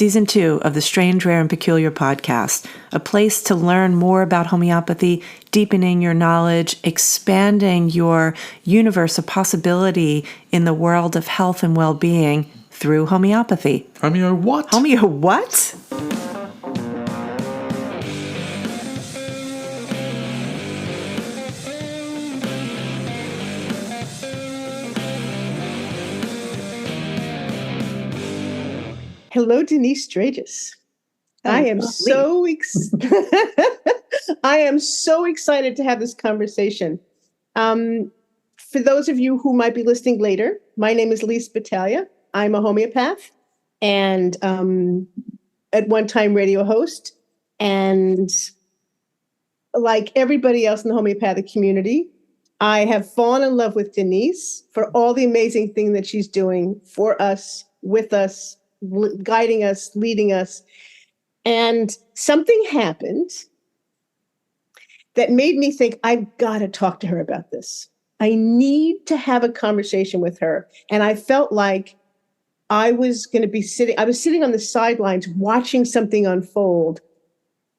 Season 2 of the Strange, Rare, and Peculiar podcast, a place to learn more about homeopathy, deepening your knowledge, expanding your universe of possibility in the world of health and well-being through homeopathy. Homeo what? Homeo what? Hello, Denise Straiges. I am so excited to have this conversation. For those of you who might be listening later, my name is Lise Battaglia. I'm a homeopath and at one time radio host. And like everybody else in the homeopathic community, I have fallen in love with Denise for all the amazing things that she's doing for us, with us, guiding us, leading us. And something happened that made me think, I've got to talk to her about this. I need to have a conversation with her. And I felt like I was sitting on the sidelines watching something unfold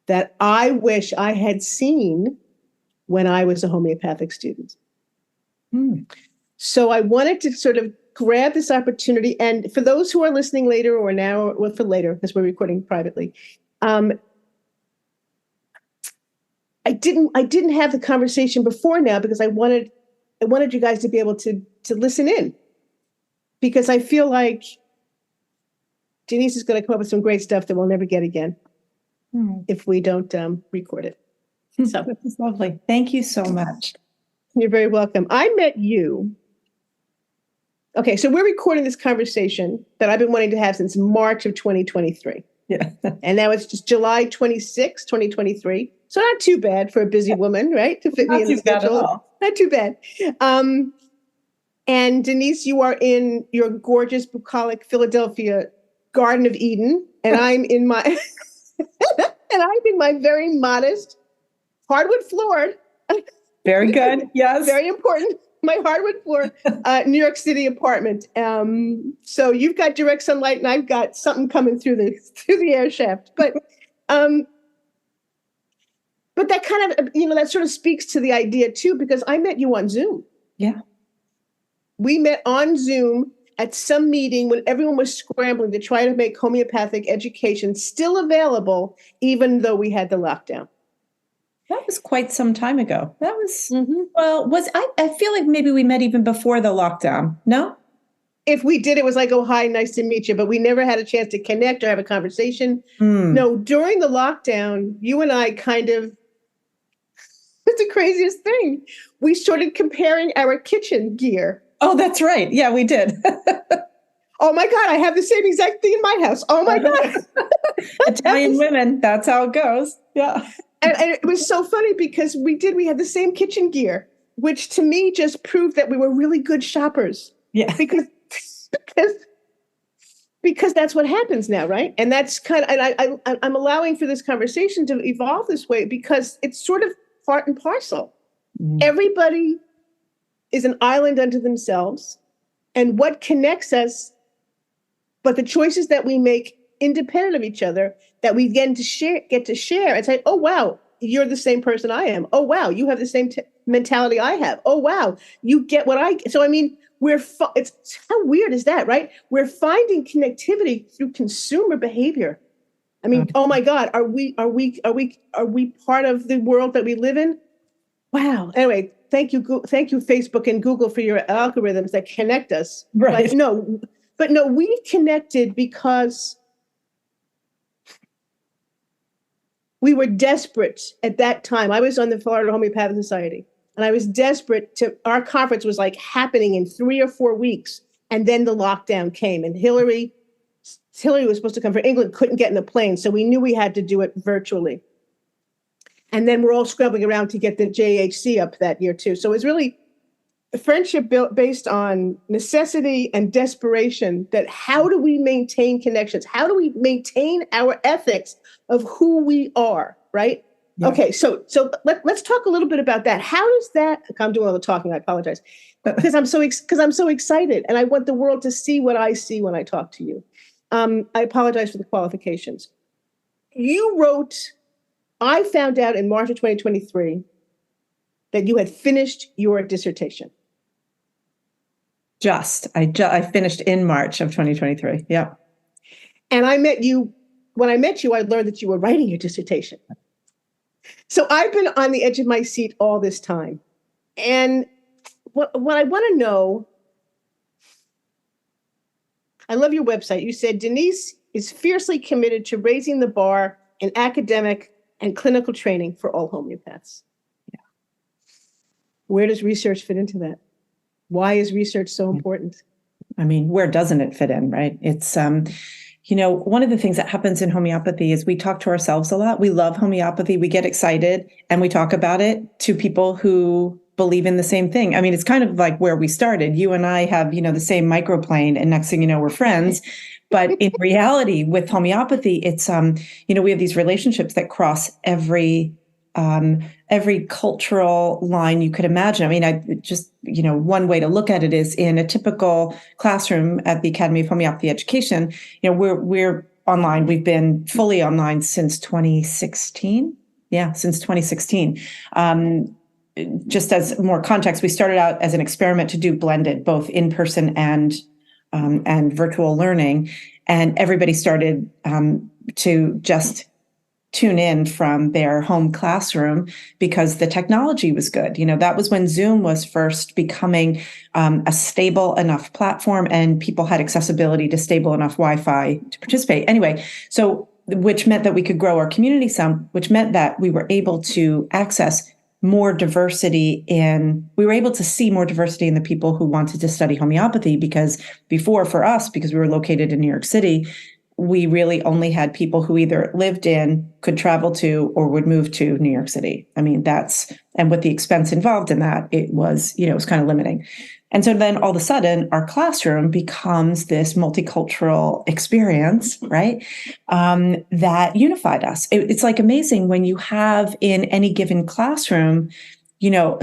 that I wish I had seen when I was a homeopathic student. So I wanted to sort of grab this opportunity. And for those who are listening later or now, well, for later, because we're recording privately, I didn't have the conversation before now because I wanted you guys to be able to listen in, because I feel like Denise is going to come up with some great stuff that we'll never get again if we don't record it. So this is lovely. Thank you so much. You're very welcome. I met you. Okay, so we're recording this conversation that I've been wanting to have since March of 2023. Yeah. And now it's just July 26, 2023. So not too bad for a busy woman, right? To fit me in the schedule. Not too bad. And Denise, you are in your gorgeous, bucolic Philadelphia Garden of Eden. And I'm in my very modest, hardwood floored. Very good. Yes. Very important. My hardwood floor, New York City apartment. So you've got direct sunlight, and I've got something coming through the air shaft. But that kind of, that sort of speaks to the idea too, because I met you on Zoom. Yeah. We met on Zoom at some meeting when everyone was scrambling to try to make homeopathic education still available, even though we had the lockdown. That was quite some time ago. That was, I feel like maybe we met even before the lockdown. No? If we did, it was like, oh, hi, nice to meet you. But we never had a chance to connect or have a conversation. No, during the lockdown, you and I kind of, it's the craziest thing. We started comparing our kitchen gear. Oh, that's right. Yeah, we did. Oh my God, I have the same exact thing in my house. Oh my God. Italian women, that's how it goes. Yeah. And it was so funny because we had the same kitchen gear, which to me just proved that we were really good shoppers. Yeah. Because that's what happens now, right? And that's kind of, and I'm allowing for this conversation to evolve this way because it's sort of part and parcel. Everybody is an island unto themselves, and what connects us, but the choices that we make independent of each other, that we get to share and say, oh, wow, you're the same person I am. Oh, wow, you have the same mentality I have. Oh, wow, you get what I get. So, I mean, it's how weird is that, right? We're finding connectivity through consumer behavior. I mean, oh my God, are we part of the world that we live in? Wow. Anyway, thank you, Facebook and Google, for your algorithms that connect us. Right. But no, we connected because we were desperate at that time. I was on the Florida Homeopathic Society, and I was desperate our conference was like happening in 3 or 4 weeks. And then the lockdown came, and Hillary was supposed to come from England, couldn't get in a plane. So we knew we had to do it virtually. And then we're all scrambling around to get the JHC up that year too. So it was really a friendship built based on necessity and desperation, that how do we maintain connections? How do we maintain our ethics of who we are, right? Yeah. Okay, so let's talk a little bit about that. How does that, I'm doing all the talking, I apologize, because I'm so excited, and I want the world to see what I see when I talk to you. I apologize for the qualifications. You wrote, I found out in March of 2023 that you had finished your dissertation. I finished in March of 2023. Yep. And when I met you, I learned that you were writing your dissertation. So I've been on the edge of my seat all this time. And what I want to know, I love your website. You said Denise is fiercely committed to raising the bar in academic and clinical training for all homeopaths. Yeah. Where does research fit into that? Why is research so important? I mean, where doesn't it fit in, right? It's, one of the things that happens in homeopathy is we talk to ourselves a lot. We love homeopathy. We get excited and we talk about it to people who believe in the same thing. I mean, it's kind of like where we started. You and I have, the same microplane, and next thing you know, we're friends. But in reality, with homeopathy, it's, we have these relationships that cross every cultural line you could imagine. I mean, one way to look at it is in a typical classroom at the Academy of Homeopathy Education, we're online. We've been fully online since 2016. Yeah, since 2016. Just as more context, we started out as an experiment to do blended, both in person and virtual learning, and everybody started to just tune in from their home classroom because the technology was good. That was when Zoom was first becoming a stable enough platform, and people had accessibility to stable enough Wi-Fi to participate. Anyway, so which meant that we could grow our community some, which meant that we were able to access more diversity we were able to see more diversity in the people who wanted to study homeopathy, because before, for us, because we were located in New York City, we really only had people who either lived in, could travel to, or would move to New York City. I mean, and with the expense involved in that, it was kind of limiting. And so then all of a sudden, our classroom becomes this multicultural experience, right? That unified us. It's like amazing when you have in any given classroom,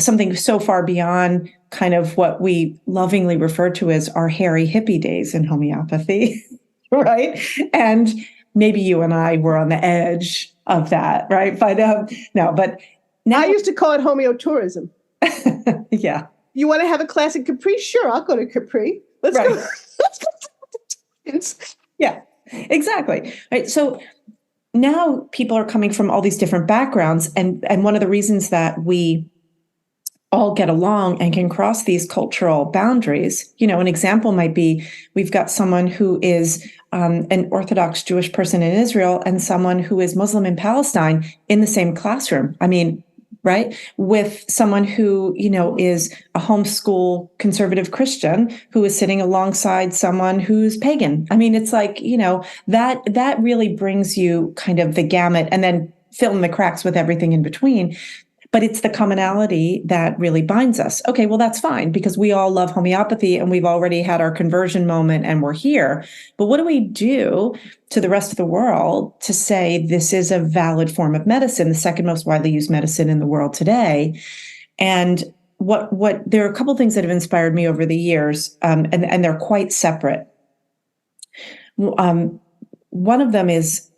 something so far beyond kind of what we lovingly refer to as our hairy hippie days in homeopathy, right? And maybe you and I were on the edge of that, right? But now I used to call it homeotourism. Yeah. You want to have a class in Capri? Sure, I'll go to Capri. Let's go. Let's go. Yeah, exactly. Right. So now people are coming from all these different backgrounds, and one of the reasons that we all get along and can cross these cultural boundaries. An example might be we've got someone who is an Orthodox Jewish person in Israel and someone who is Muslim in Palestine in the same classroom. I mean, right? With someone who, is a homeschool conservative Christian who is sitting alongside someone who's pagan. I mean, it's like, that really brings you kind of the gamut, and then fill in the cracks with everything in between. But it's the commonality that really binds us. Okay, well, that's fine because we all love homeopathy and we've already had our conversion moment and we're here. But what do we do to the rest of the world to say this is a valid form of medicine, the second most widely used medicine in the world today? And what there are a couple of things that have inspired me over the years, and they're quite separate. One of them is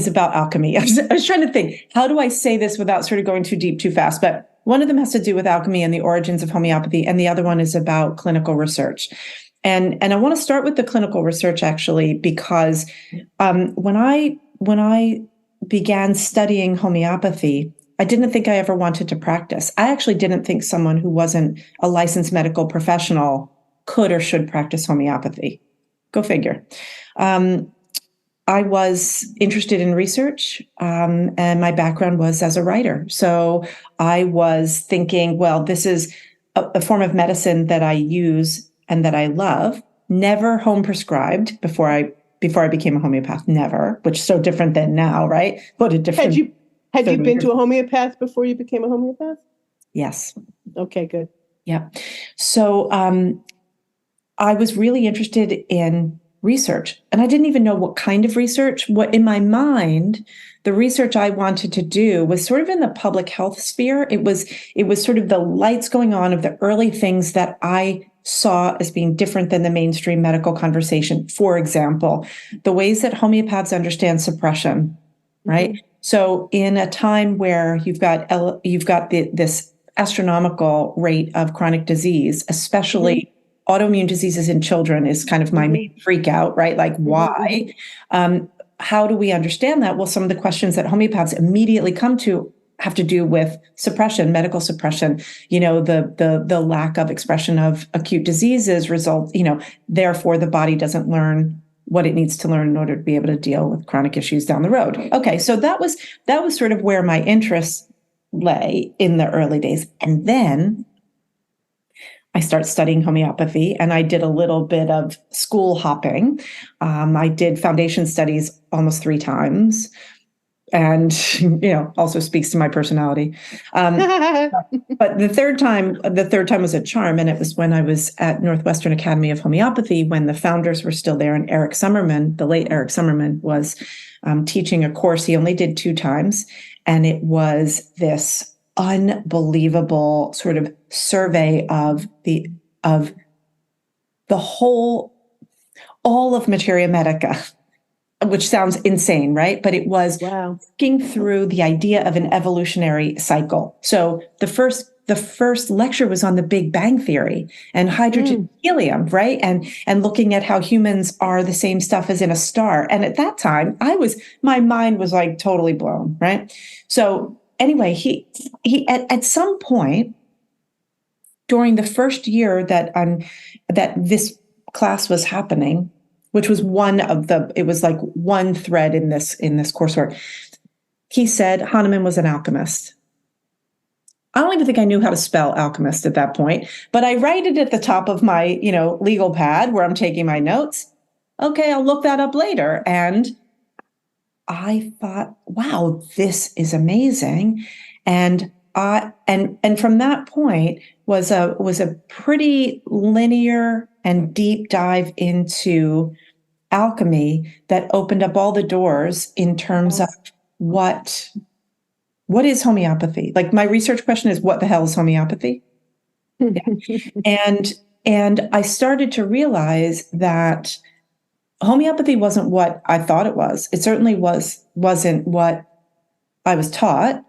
about alchemy. I was trying to think, how do I say this without sort of going too deep too fast? But one of them has to do with alchemy and the origins of homeopathy, and the other one is about clinical research. And I want to start with the clinical research actually, because when I began studying homeopathy, I didn't think I ever wanted to practice. I actually didn't think someone who wasn't a licensed medical professional could or should practice homeopathy. Go figure. I was interested in research, and my background was as a writer. So I was thinking, well, this is a form of medicine that I use and that I love. Never home prescribed before I became a homeopath. Never, which is so different than now, right? What a different. Had you been to a homeopath before you became a homeopath? Yes. Okay, good. Yeah. So I was really interested in research, and I didn't even know what kind of research. What in my mind, the research I wanted to do was sort of in the public health sphere. It was sort of the lights going on of the early things that I saw as being different than the mainstream medical conversation. For example, the ways that homeopaths understand suppression, right? Mm-hmm. So in a time where you've got this astronomical rate of chronic disease, especially autoimmune diseases in children is kind of my main freak out, right? Like why? How do we understand that? Well, some of the questions that homeopaths immediately come to have to do with suppression, medical suppression, the lack of expression of acute diseases result, therefore the body doesn't learn what it needs to learn in order to be able to deal with chronic issues down the road. Okay, so that was sort of where my interest lay in the early days. And then I start studying homeopathy, and I did a little bit of school hopping. I did foundation studies almost 3 times, and also speaks to my personality. But the third time was a charm, and it was when I was at Northwestern Academy of Homeopathy when the founders were still there, and Eric Summerman, the late Eric Summerman, was teaching a course he only did 2 times, and it was this unbelievable sort of survey of the whole, all of materia medica, which sounds insane, right? But it was looking through the idea of an evolutionary cycle. So the first lecture was on the Big Bang Theory and hydrogen helium, right? And looking at how humans are the same stuff as in a star. And at that time, my mind was like totally blown, right? So anyway, he at some point during the first year that this class was happening, which was it was like one thread in this coursework, he said Hahnemann was an alchemist. I don't even think I knew how to spell alchemist at that point, but I write it at the top of my, legal pad where I'm taking my notes. Okay, I'll look that up later. And I thought, wow, this is amazing. And from that point was a pretty linear and deep dive into alchemy that opened up all the doors in terms of what is homeopathy? Like my research question is, what the hell is homeopathy? And I started to realize that homeopathy wasn't what I thought it was. It certainly wasn't what I was taught.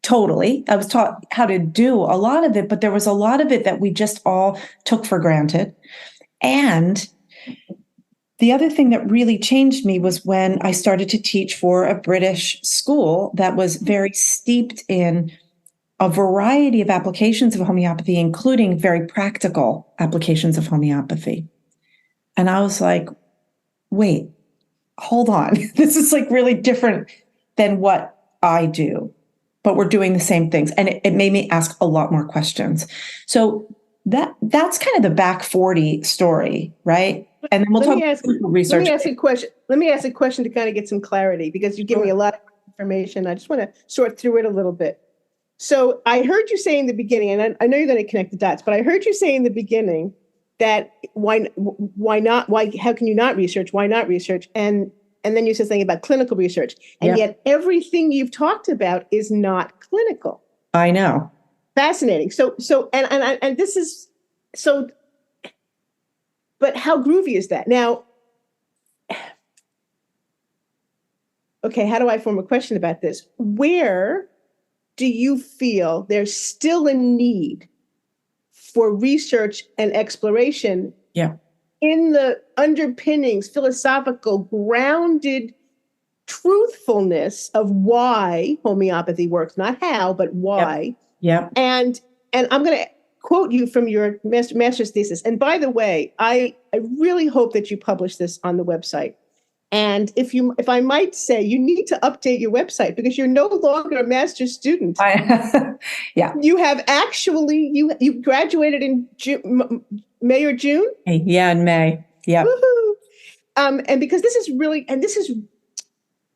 Totally. I was taught how to do a lot of it, but there was a lot of it that we just all took for granted. And the other thing that really changed me was when I started to teach for a British school that was very steeped in a variety of applications of homeopathy, including very practical applications of homeopathy. And I was like, wait, hold on. This is like really different than what I do, but we're doing the same things. And it made me ask a lot more questions. So that's kind of the back 40 story, right? And then we'll talk about research. Let me ask a question to kind of get some clarity, because you give me a lot of information. I just want to sort through it a little bit. So I heard you say in the beginning, and I know you're going to connect the dots, but I heard you say in the beginning that why not? How can you not research? Why not research? And then you said something about clinical research, and yet everything you've talked about is not clinical. I know. Fascinating. So this is so. But how groovy is that? Now, okay, how do I form a question about this? Where do you feel there's still a need for research and exploration in the underpinnings, philosophical, grounded truthfulness of why homeopathy works? Not how, but why. Yeah. And I'm going to quote you from your master's thesis. And by the way, I really hope that you publish this on the website. And if I might say, you need to update your website, because you're no longer a master's student. Yeah. You have actually, you graduated in May or June? Yeah, in May. Yeah. And because this is, you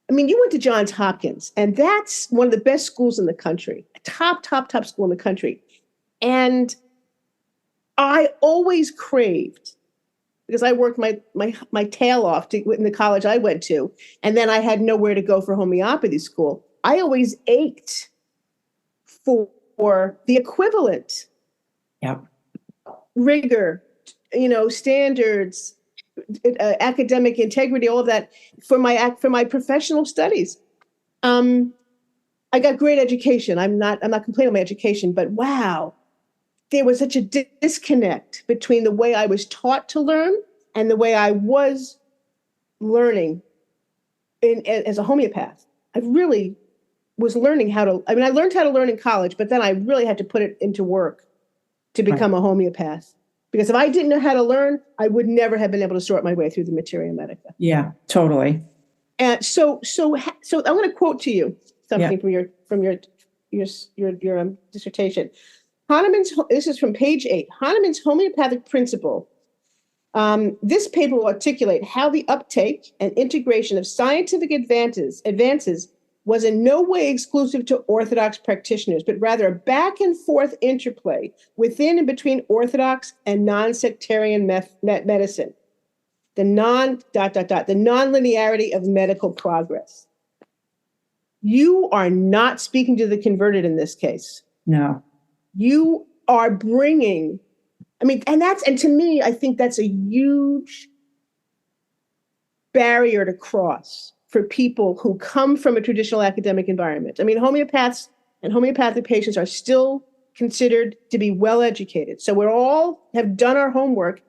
went to Johns Hopkins, and that's one of the best schools in the country, top school in the country. And I always craved, because I worked my tail off in the college I went to, and then I had nowhere to go for homeopathy school. I always ached for the equivalent rigor, standards, academic integrity, all of that for my professional studies. I got great education. I'm not complaining on my education, but wow, there was such a disconnect between the way I was taught to learn and the way I was learning as a homeopath. I really was learning I learned how to learn in college, but then I really had to put it into work to become a homeopath. Because if I didn't know how to learn, I would never have been able to sort my way through the materia medica. Yeah, totally. And so I'm going to quote to you something from your dissertation. This is from page 8. Hahnemann's homeopathic principle. This paper will articulate how the uptake and integration of scientific advances was in no way exclusive to Orthodox practitioners, but rather a back and forth interplay within and between Orthodox and non-sectarian medicine. The non-linearity of medical progress. You are not speaking to the converted in this case. No. You are bringing, and to me, I think that's a huge barrier to cross for people who come from a traditional academic environment. Homeopaths and homeopathic patients are still considered to be well educated. So we all have done our homework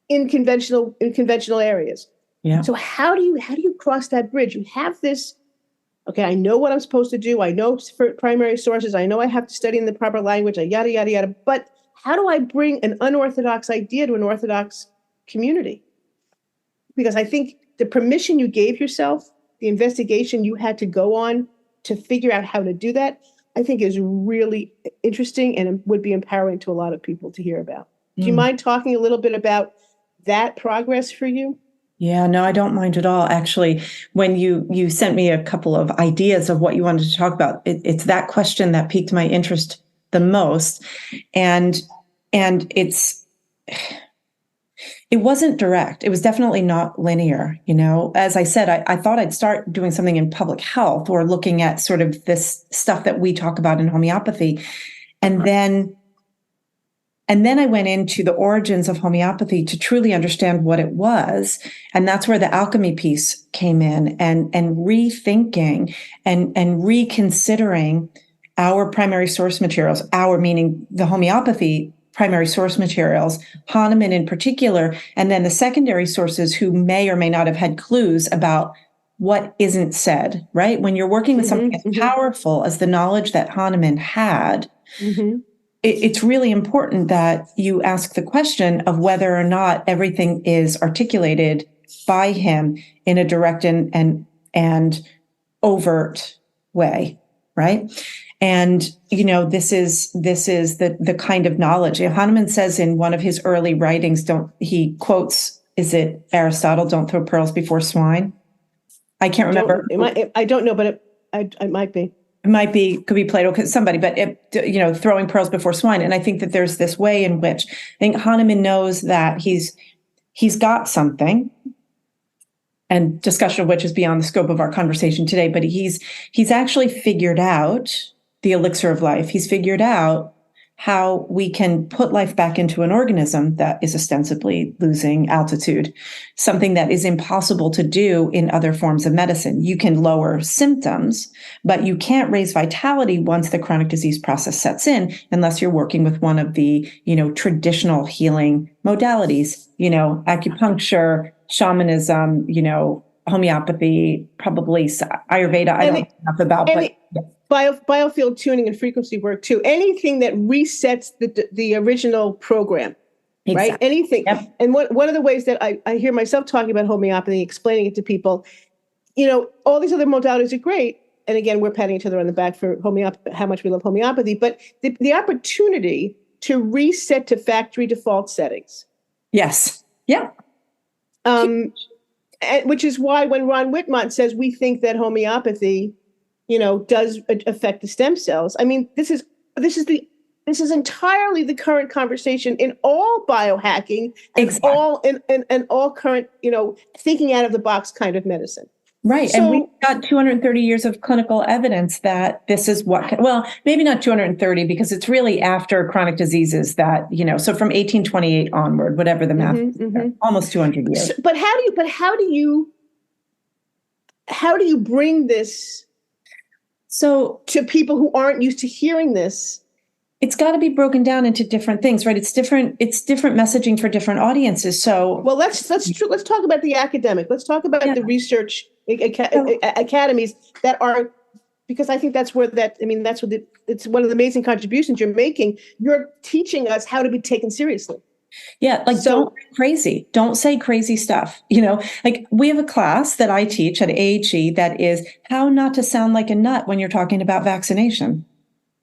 in conventional areas. Yeah. So how do you cross that bridge? You have this, okay, I know what I'm supposed to do. I know for primary sources. I know I have to study in the proper language, yada, yada, yada. But how do I bring an unorthodox idea to an Orthodox community? Because I think the permission you gave yourself, the investigation you had to go on to figure out how to do that, I think is really interesting and would be empowering to a lot of people to hear about. Do you mind talking a little bit about that progress for you? Yeah, no, I don't mind at all. Actually, when you sent me a couple of ideas of what you wanted to talk about, it's that question that piqued my interest the most. And it wasn't direct. It was definitely not linear. As I said, I thought I'd start doing something in public health or looking at sort of this stuff that we talk about in homeopathy. And then I went into the origins of homeopathy to truly understand what it was. And that's where the alchemy piece came in, and rethinking and reconsidering our primary source materials, our meaning the homeopathy primary source materials, Hahnemann in particular, and then the secondary sources who may or may not have had clues about what isn't said, right? When you're working with something as powerful as the knowledge that Hahnemann had, it's really important that you ask the question of whether or not everything is articulated by him in a direct and overt way, right? And, this is the kind of knowledge. Hahnemann says in one of his early writings, he quotes, is it Aristotle, don't throw pearls before swine? I can't remember. I don't know, but it might be. It might be, could be Plato, somebody, but throwing pearls before swine. And I think that there's this way in which I think Hahnemann knows that he's got something, and discussion of which is beyond the scope of our conversation today, but he's actually figured out the elixir of life. He's figured out how we can put life back into an organism that is ostensibly losing altitude, something that is impossible to do in other forms of medicine. You can lower symptoms, but you can't raise vitality once the chronic disease process sets in, unless you're working with one of the, traditional healing modalities, acupuncture, shamanism, homeopathy, probably Ayurveda. I don't know enough about, but biofield tuning and frequency work too. Anything that resets the original program, right? Exactly. Anything. Yep. And one of the ways that I hear myself talking about homeopathy, explaining it to people, all these other modalities are great. And again, we're patting each other on the back for how much we love homeopathy, but the opportunity to reset to factory default settings. Yes. Yeah. Which is why when Ron Whitmont says we think that homeopathy, does affect the stem cells. This is entirely the current conversation in all biohacking and all current, thinking out of the box kind of medicine. Right. So, And we've got 230 years of clinical evidence that this is well, maybe not 230 because it's really after chronic diseases that, so from 1828 onward, whatever the math, almost 200 years. So, but how do you bring this to people who aren't used to hearing this? It's got to be broken down into different things, right? It's different messaging for different audiences. So, well, let's talk about the academic. Let's talk about the research academies that are, because I think it's one of the amazing contributions you're making. You're teaching us how to be taken seriously. Yeah, don't be crazy. Don't say crazy stuff. We have a class that I teach at AHE that is how not to sound like a nut when you're talking about vaccination.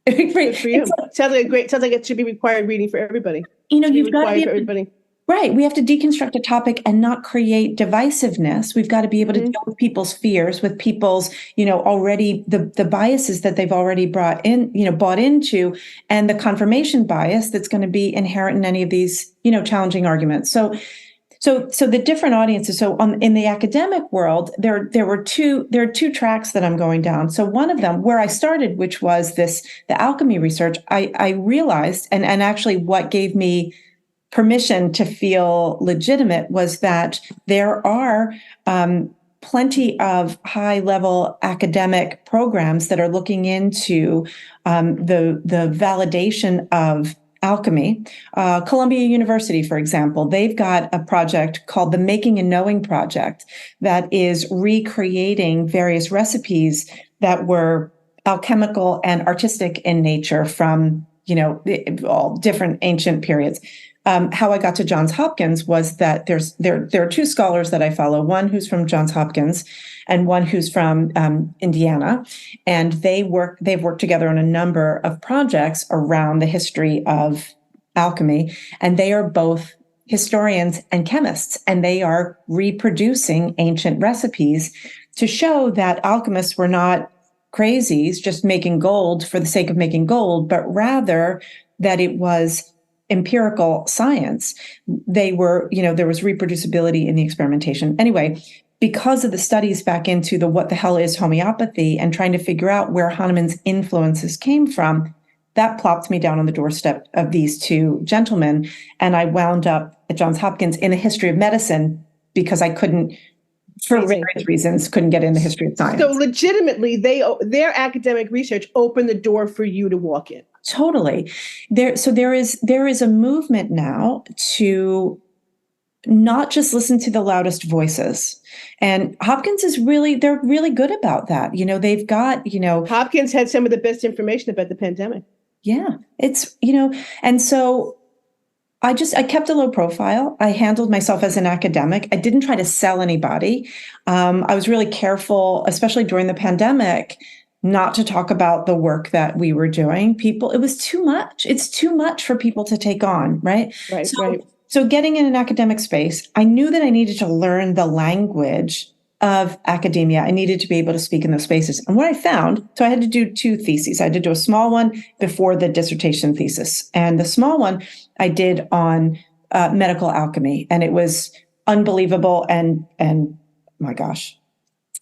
Good for you. Sounds like it should be required reading for everybody. You've got to be everybody. Right. We have to deconstruct a topic and not create divisiveness. We've got to be able to deal with people's fears, with people's, already the biases that they've already bought into, and the confirmation bias that's going to be inherent in any of these, challenging arguments. So the different audiences. So in the academic world, there are two tracks that I'm going down. So one of them, where I started, which was the alchemy research, I realized, and actually what gave me permission to feel legitimate was that there are plenty of high-level academic programs that are looking into the validation of alchemy. Columbia University, for example, they've got a project called the Making and Knowing Project that is recreating various recipes that were alchemical and artistic in nature from, all different ancient periods. How I got to Johns Hopkins was that there are two scholars that I follow, one who's from Johns Hopkins and one who's from Indiana, and they've worked together on a number of projects around the history of alchemy, and they are both historians and chemists, and they are reproducing ancient recipes to show that alchemists were not crazies just making gold for the sake of making gold, but rather that it was empirical science. They were, there was reproducibility in the experimentation. Anyway, because of the studies back into the what the hell is homeopathy and trying to figure out where Hahnemann's influences came from, that plopped me down on the doorstep of these two gentlemen. And I wound up at Johns Hopkins in the history of medicine because I couldn't, for various reasons, couldn't get in the history of science. So legitimately, their academic research opened the door for you to walk in. Totally. There is a movement now to not just listen to the loudest voices. And Hopkins they're really good about that. They've got, Hopkins had some of the best information about the pandemic. Yeah, it's, and so I kept a low profile. I handled myself as an academic. I didn't try to sell anybody. I was really careful, especially during the pandemic, not to talk about the work that we were doing. It was too much. It's too much for people to take on, right? Right. So getting in an academic space, I knew that I needed to learn the language of academia. I needed to be able to speak in those spaces. And what I found, so I had to do two theses. I had to do a small one before the dissertation thesis. And the small one I did on medical alchemy. And it was unbelievable. And my gosh,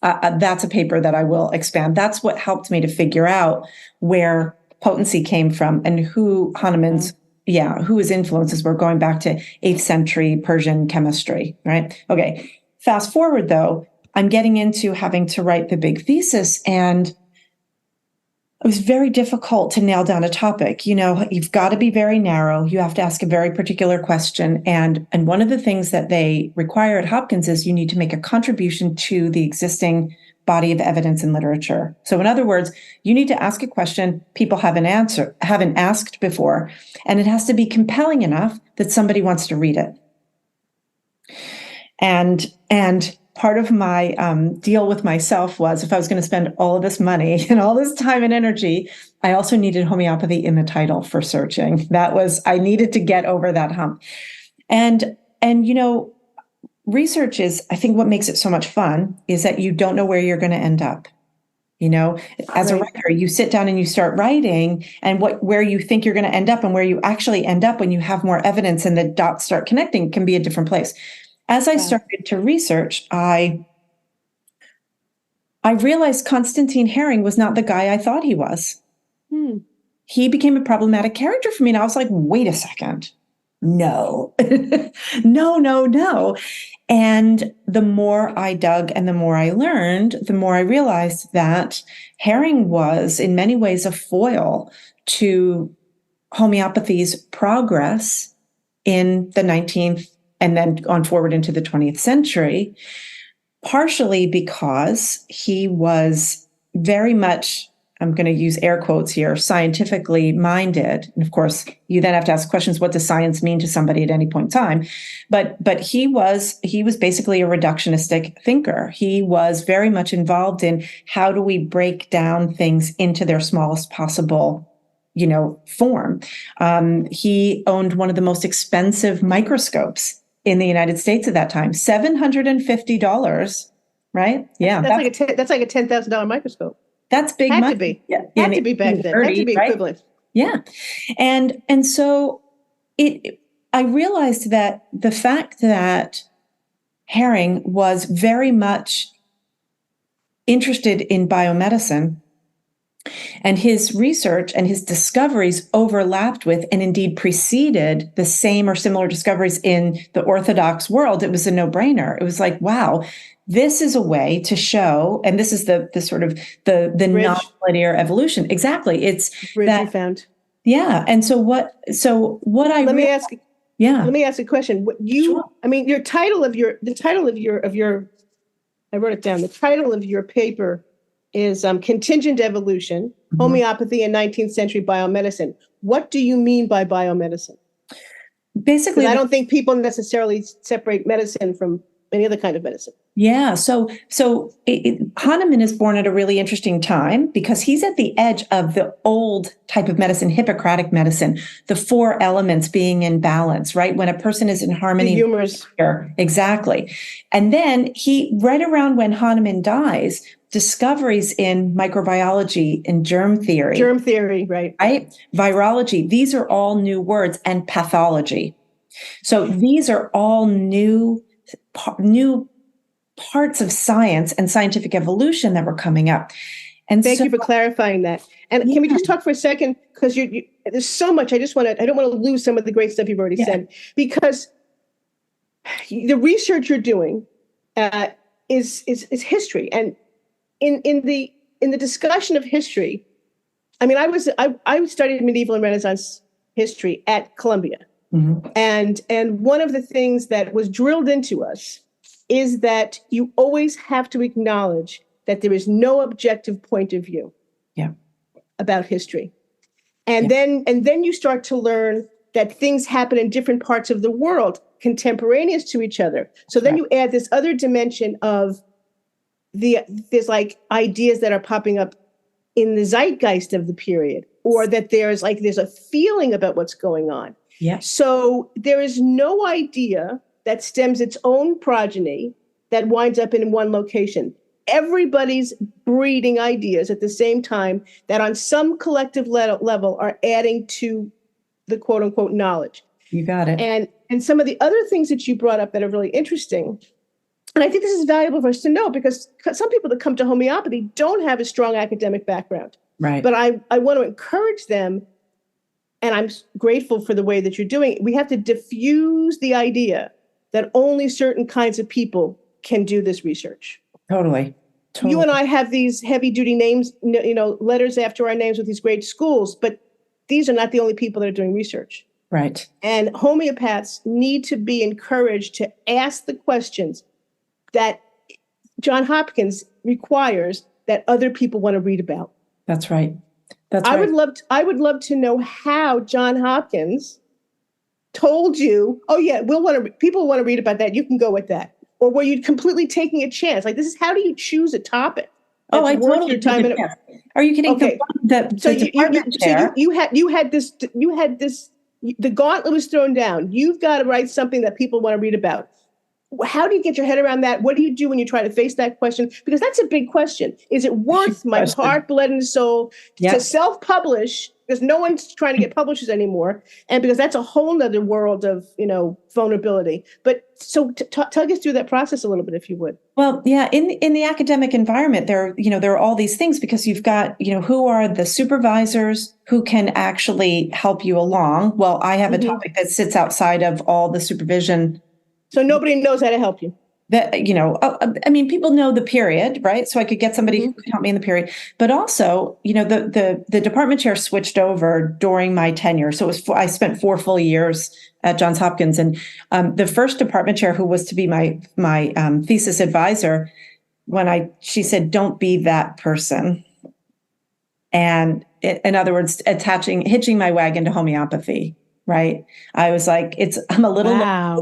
that's a paper that I will expand. That's what helped me to figure out where potency came from and who Hahnemann's, who his influences were going back to 8th century Persian chemistry, right? Okay. Fast forward though, I'm getting into having to write the big thesis, and it was very difficult to nail down a topic. You've got to be very narrow. You have to ask a very particular question. And one of the things that they require at Hopkins is you need to make a contribution to the existing body of evidence and literature. So in other words, you need to ask a question people haven't asked before, and it has to be compelling enough that somebody wants to read it. And part of my deal with myself was, if I was going to spend all of this money and all this time and energy, I also needed homeopathy in the title for searching. I needed to get over that hump. And research is, I think what makes it so much fun is that you don't know where you're going to end up. As a writer, you sit down and you start writing, and where you think you're going to end up and where you actually end up when you have more evidence and the dots start connecting can be a different place. As I started to research, I I realized Constantine Herring was not the guy I thought he was. Hmm. He became a problematic character for me. And I was like, wait a second. No, no. And the more I dug and the more I learned, the more I realized that Herring was in many ways a foil to homeopathy's progress in the 19th and then on forward into the 20th century, partially because he was very much, I'm going to use air quotes here, scientifically minded. And of course, you then have to ask questions, what does science mean to somebody at any point in time? But he was basically a reductionistic thinker. He was very much involved in how do we break down things into their smallest possible form. He owned one of the most expensive microscopes in the United States at that time, $750, right? Yeah. That's like a $10,000 microscope. That's big money. Had to be back then. Had to be equivalent. Right? Yeah. And so I realized that the fact that Herring was very much interested in biomedicine and his research and his discoveries overlapped with and indeed preceded the same or similar discoveries in the Orthodox world, it was a no-brainer. It was like, wow, this is a way to show, and this is the sort of the non-linear evolution. Exactly. It's bridge that you found. Yeah. And so what I let me ask a question. Sure. I mean, the title of your I wrote it down. The title of your paper is Contingent Evolution, Homeopathy in 19th Century Biomedicine. What do you mean by biomedicine? Basically, I don't think people necessarily separate medicine from any other kind of medicine. Yeah. So Hahnemann is born at a really interesting time because he's at the edge of the old type of medicine, Hippocratic medicine, the 4 elements being in balance, right? When a person is in harmony. The humors. Exactly. And then right around when Hahnemann dies, discoveries in microbiology and germ theory. Germ theory, right. Right? Virology. These are all new words, and pathology. So these are all new parts of science and scientific evolution that were coming up. And thank you for clarifying that. And can we just talk for a second? Because there's so much. I don't want to lose some of the great stuff you've already said, because the research you're doing is history. And in the discussion of history, I mean, I studied medieval and Renaissance history at Columbia. Mm-hmm. And one of the things that was drilled into us is that you always have to acknowledge that there is no objective point of view about history. And then you start to learn that things happen in different parts of the world contemporaneous to each other. So then you add this other dimension of there's like ideas that are popping up in the zeitgeist of the period, or that there's a feeling about what's going on. Yeah. So there is no idea that stems its own progeny that winds up in one location. Everybody's breeding ideas at the same time that on some collective level are adding to the quote unquote knowledge. You got it. And some of the other things that you brought up that are really interesting, and I think this is valuable for us to know, because some people that come to homeopathy don't have a strong academic background. Right. But I want to encourage them, and I'm grateful for the way that you're doing it. We have to diffuse the idea that only certain kinds of people can do this research. Totally. You and I have these heavy-duty names, letters after our names with these great schools, but these are not the only people that are doing research. Right. And homeopaths need to be encouraged to ask the questions that Johns Hopkins requires that other people want to read about. That's right. I would love to know how Johns Hopkins told you, oh yeah, people want to read about that. You can go with that. Or were you completely taking a chance? Like, this is, how do you choose a topic? Oh, I totally took a chance. Are you kidding? Okay. You had this, the gauntlet was thrown down. You've got to write something that people want to read about. How do you get your head around that? What do you do when you try to face that question? Because that's a big question. Is it worth my heart, blood, and soul to self-publish because no one's trying to get publishers anymore, and because that's a whole nother world of vulnerability. But so talk us through that process a little bit, if you would. Well, yeah, in the academic environment, there are all these things, because you've got, who are the supervisors who can actually help you along. Well, I have a topic that sits outside of all the supervision. So nobody knows how to help you. That, people know the period, right? So I could get somebody who could help me in the period, but also, the department chair switched over during my tenure. So I spent 4 full years at Johns Hopkins, and the first department chair, who was to be my thesis advisor, she said, "Don't be that person." And in other words, hitching my wagon to homeopathy. Right. I was like, I'm a little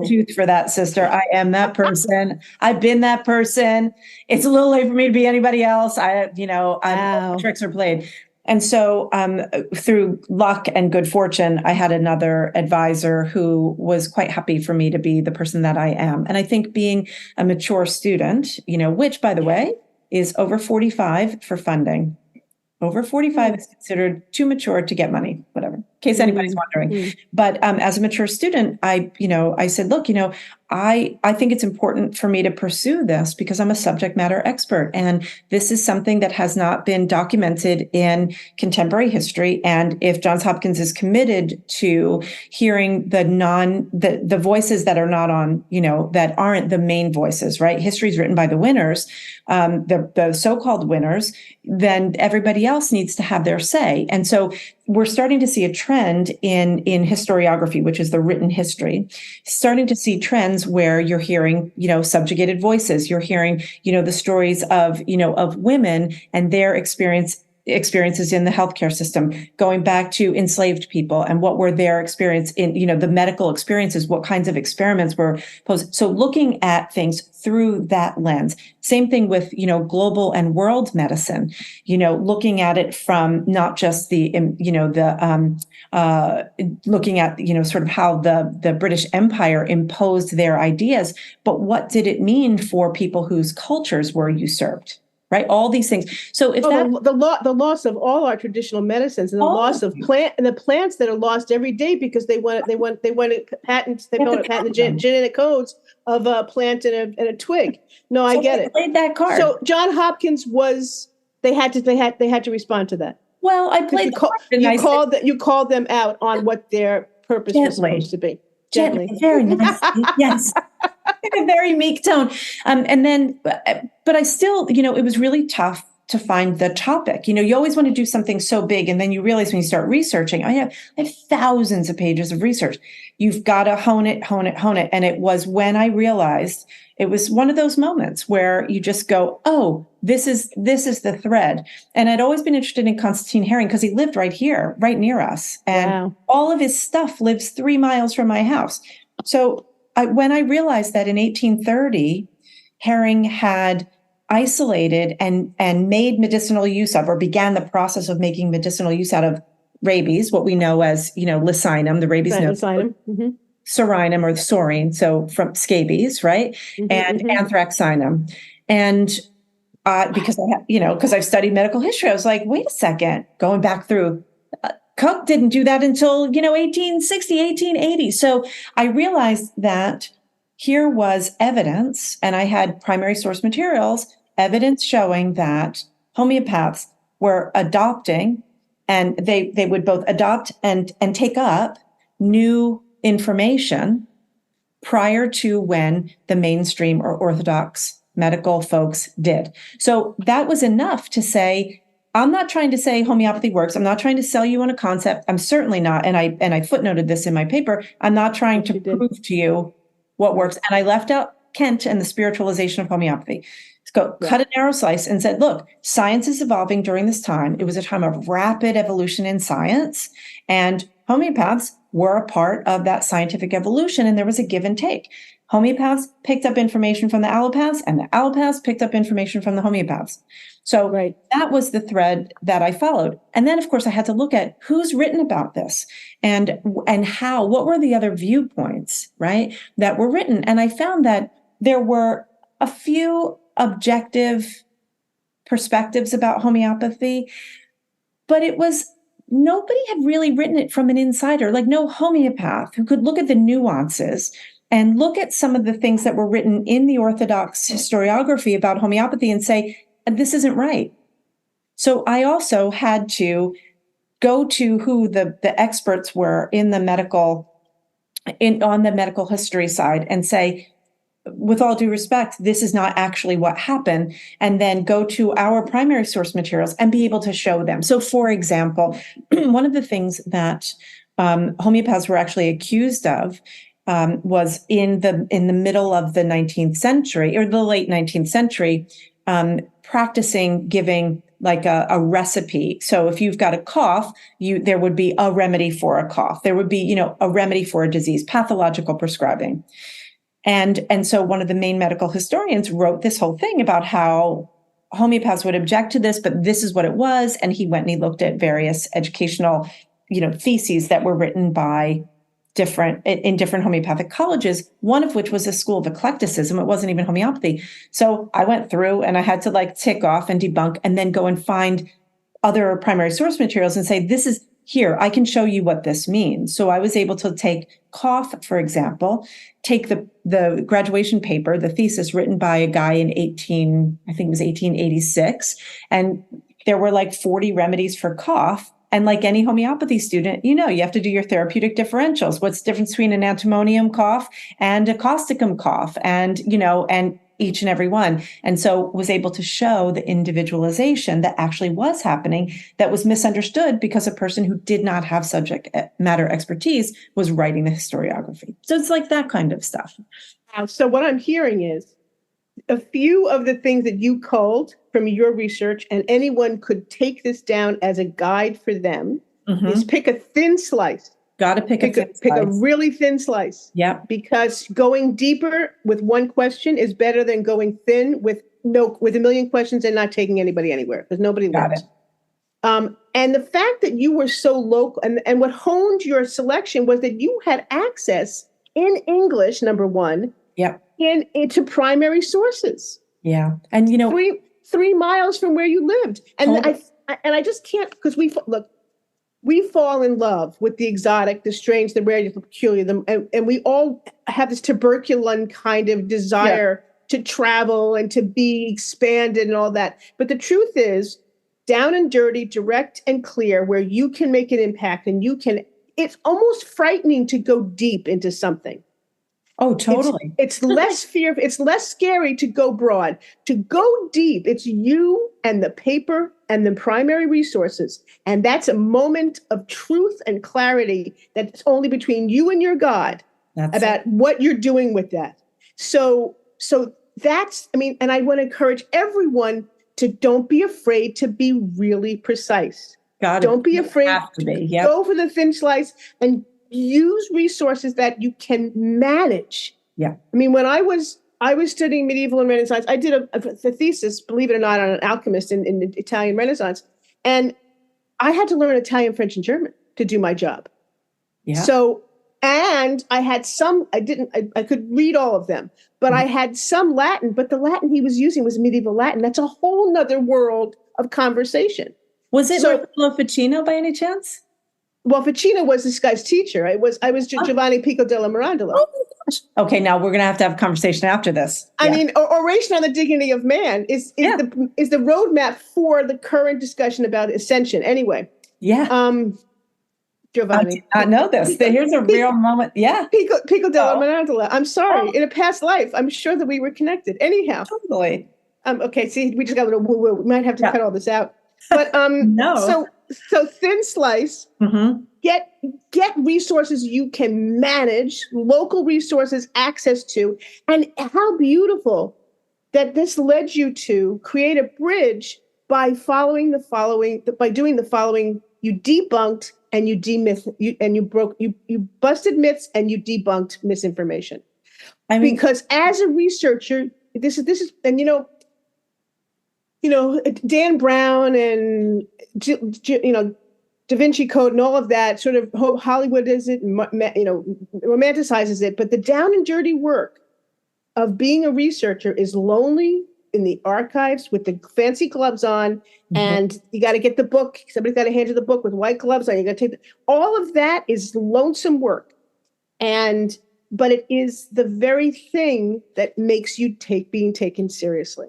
tooth for that, sister. I am that person. I've been that person. It's a little late for me to be anybody else. Tricks are played. And so through luck and good fortune, I had another advisor who was quite happy for me to be the person that I am. And I think being a mature student, which, by the way, is over 45 for funding. Over 45 is considered too mature to get money, whatever, in case anybody's wondering. But as a mature student, I said, look, I think it's important for me to pursue this because I'm a subject matter expert. And this is something that has not been documented in contemporary history. And if Johns Hopkins is committed to hearing the voices that are not on, that aren't the main voices, right? History is written by the winners, the so-called winners, then everybody else needs to have their say. And so we're starting to see a trend in historiography, which is the written history, starting to see trends where you're hearing, subjugated voices. You're hearing, the stories of women and their experiences in the healthcare system, going back to enslaved people and what were their experience in, the medical experiences, what kinds of experiments were posed. So looking at things through that lens. Same thing with, global and world medicine, looking at it from not just looking at, sort of how the British Empire imposed their ideas, but what did it mean for people whose cultures were usurped? Right, all these things. So if the loss of all our traditional medicines, and the loss of the plants that are lost every day because they want to patent the genetic codes of a plant and a twig. No, I get it. Played that card. So John Hopkins they had to respond to that. Well, I played you called them out on what their purpose was supposed to be. Gently, very nice. Yes. In a very meek tone. But I still, it was really tough to find the topic. You always want to do something so big, and then you realize when you start researching, I have thousands of pages of research. You've got to hone it. And it was when I realized, it was one of those moments where you just go, oh, this is the thread. And I'd always been interested in Constantine Herring because he lived right here, right near us. And all of his stuff lives 3 miles from my house. So when I realized that in 1830, Herring had isolated and made medicinal use of, or began the process of making medicinal use out of rabies, what we know as, Lycinum, the rabies Lycinum. Sorinum or Sorine, so from scabies, right? And Anthraxinum. And because I've studied medical history, I was like, wait a second, going back through, Cook didn't do that until, 1860, 1880. So I realized that here was evidence, and I had primary source materials, evidence showing that homeopaths were adopting, and they would both adopt and take up new information prior to when the mainstream or orthodox medical folks did. So that was enough to say, I'm not trying to say homeopathy works. I'm not trying to sell you on a concept. I'm certainly not. And I footnoted this in my paper. I'm not trying to prove to you what works. And I left out Kent and the spiritualization of homeopathy. Cut a narrow slice and said, look, science is evolving during this time. It was a time of rapid evolution in science, and homeopaths were a part of that scientific evolution. And there was a give and take. Homeopaths picked up information from the allopaths, and the allopaths picked up information from the homeopaths. So that was the thread that I followed. And then, of course, I had to look at who's written about this and how, what were the other viewpoints, right, that were written. And I found that there were a few objective perspectives about homeopathy, but it was nobody had really written it from an insider, like no homeopath who could look at the nuances and look at some of the things that were written in the Orthodox historiography about homeopathy and say, this isn't right. So I also had to go to who the experts were in the medical, on the medical history side and say, with all due respect, this is not actually what happened, and then go to our primary source materials and be able to show them. So, for example, one of the things that homeopaths were actually accused of was in the middle of the 19th century or the late 19th century, practicing giving like a recipe. So if you've got a cough, there would be a remedy for a cough. There would be, a remedy for a disease, pathological prescribing. And so one of the main medical historians wrote this whole thing about how homeopaths would object to this, but this is what it was. And he went and he looked at various educational, theses that were written by different homeopathic colleges, one of which was a school of eclecticism. It wasn't even homeopathy. So I went through and I had to tick off and debunk and then go and find other primary source materials and say, this is here, I can show you what this means. So I was able to take cough, for example, take the graduation paper, the thesis written by a guy in 1886. And there were 40 remedies for cough. And like any homeopathy student, you have to do your therapeutic differentials. What's the difference between an antimonium cough and a causticum cough? And, and each and every one. And so was able to show the individualization that actually was happening that was misunderstood because a person who did not have subject matter expertise was writing the historiography. So it's like that kind of stuff. So what I'm hearing is a few of the things that you culled from your research, and anyone could take this down as a guide for them, is pick a thin slice. Got to pick a really thin slice. Yeah. Because going deeper with one question is better than going thin with a million questions and not taking anybody anywhere, because nobody learns. And the fact that you were so local, and what honed your selection was that you had access in English, number one, into primary sources. Yeah. And 3 miles from where you lived. And I just can't, because we fall in love with the exotic, the strange, the rare, the peculiar, and we all have this tuberculin kind of desire to travel and to be expanded and all that. But the truth is, down and dirty, direct and clear, where you can make an impact and it's almost frightening to go deep into something. Oh, totally. It's less fearful. It's less scary to go broad. To go deep, it's you and the paper and the primary resources. And that's a moment of truth and clarity that's only between you and your God about what you're doing with that. So that's, and I want to encourage everyone to don't be afraid to be really precise. Don't be afraid to go for the thin slice and use resources that you can manage. Yeah. When I was studying medieval and Renaissance, I did a thesis, believe it or not, on an alchemist in the Italian Renaissance. And I had to learn Italian, French, and German to do my job. Yeah. So, and I had I could read all of them, but I had some Latin, but the Latin he was using was medieval Latin. That's a whole nother world of conversation. Was it Marcello Ficino by any chance? Well, Ficino was this guy's teacher. I was Giovanni Pico della Mirandola. Oh my gosh. Okay, now we're going to have a conversation after this. Oration on the Dignity of Man is the roadmap for the current discussion about ascension. Anyway. Yeah. Giovanni. I know this. Here's a real moment. Yeah. Pico della Mirandola. I'm sorry. In a past life, I'm sure that we were connected. Anyhow. Totally. Okay. See, we just got a little woo-woo. We might have to cut all this out. But no. So thin slice, get resources you can manage, local resources, access to, and how beautiful that this led you to create a bridge by doing the following. You debunked and you you busted myths and you debunked misinformation. Because as a researcher, this is Dan Brown and, Da Vinci Code and all of that sort of Hollywood is it, romanticizes it. But the down and dirty work of being a researcher is lonely, in the archives with the fancy gloves on, and you got to get the book. Somebody's got to hand you the book with white gloves on. You got to take all of that is lonesome work, but it is the very thing that makes you being taken seriously.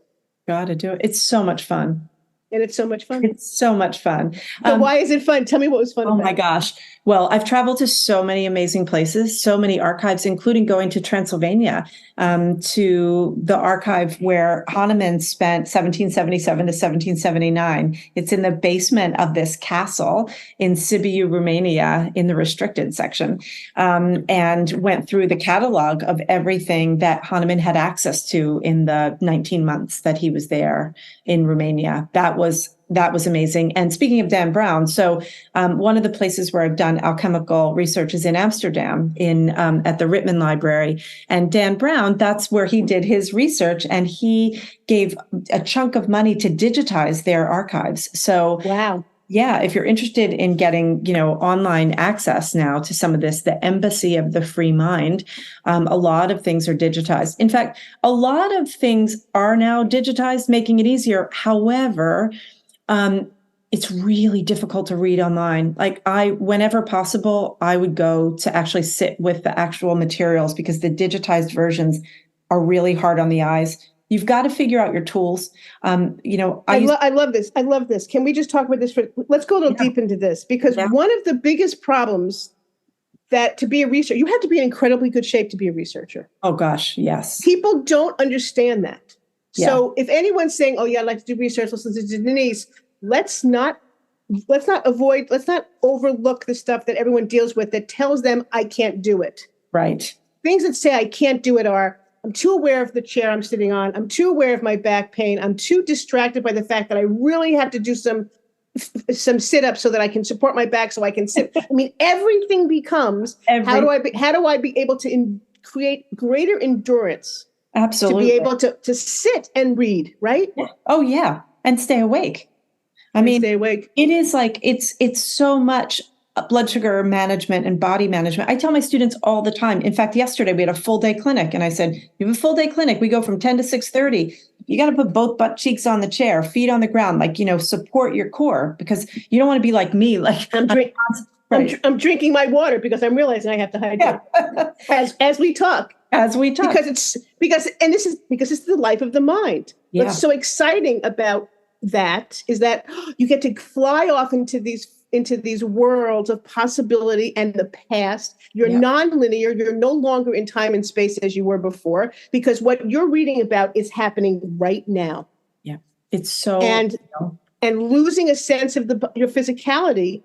Got to do it. It's so much fun. And it's so much fun. It's so much fun. But why is it fun? Tell me what was fun about it. Oh my gosh. Well, I've traveled to so many amazing places, so many archives, including going to Transylvania, to the archive where Hahnemann spent 1777 to 1779. It's in the basement of this castle in Sibiu, Romania, in the restricted section, and went through the catalog of everything that Hahnemann had access to in the 19 months that he was there in Romania. That was amazing. And speaking of Dan Brown, so one of the places where I've done alchemical research is in Amsterdam, at the Rittman Library. And Dan Brown, that's where he did his research, and he gave a chunk of money to digitize their archives. So wow. Yeah, if you're interested in getting, online access now to some of this, the Embassy of the Free Mind, a lot of things are digitized. In fact, a lot of things are now digitized, making it easier. However, it's really difficult to read online. Like whenever possible, I would go to actually sit with the actual materials because the digitized versions are really hard on the eyes. You've got to figure out your tools. I love this. I love this. Can we just talk about this? Let's go a little deep into this, because one of the biggest problems that to be a researcher, you have to be in incredibly good shape to be a researcher. Oh gosh, yes. People don't understand that. Yeah. So if anyone's saying, "Oh yeah, I'd like to do research," listen to Denise. Let's not overlook the stuff that everyone deals with that tells them I can't do it. Right. Things that say I can't do it are, I'm too aware of the chair I'm sitting on. I'm too aware of my back pain. I'm too distracted by the fact that I really have to do some sit-ups so that I can support my back so I can sit. I mean, everything becomes, how do I be able to create greater endurance? Absolutely. To be able to sit and read, right? Oh yeah. And stay awake. Stay awake. It is like, it's so much blood sugar management and body management. I tell my students all the time. In fact, yesterday we had a full day clinic, and I said, you have a full day clinic. We go from 10 to 6:30. You got to put both butt cheeks on the chair, feet on the ground, support your core, because you don't want to be like me. Like I'm drinking my water because I'm realizing I have to hydrate as we talk. Because this is the life of the mind. Yeah. What's so exciting about that is that you get to fly off into these worlds of possibility and the past. You're nonlinear. You're no longer in time and space as you were before, because what you're reading about is happening right now. Yeah, it's so and losing a sense of your physicality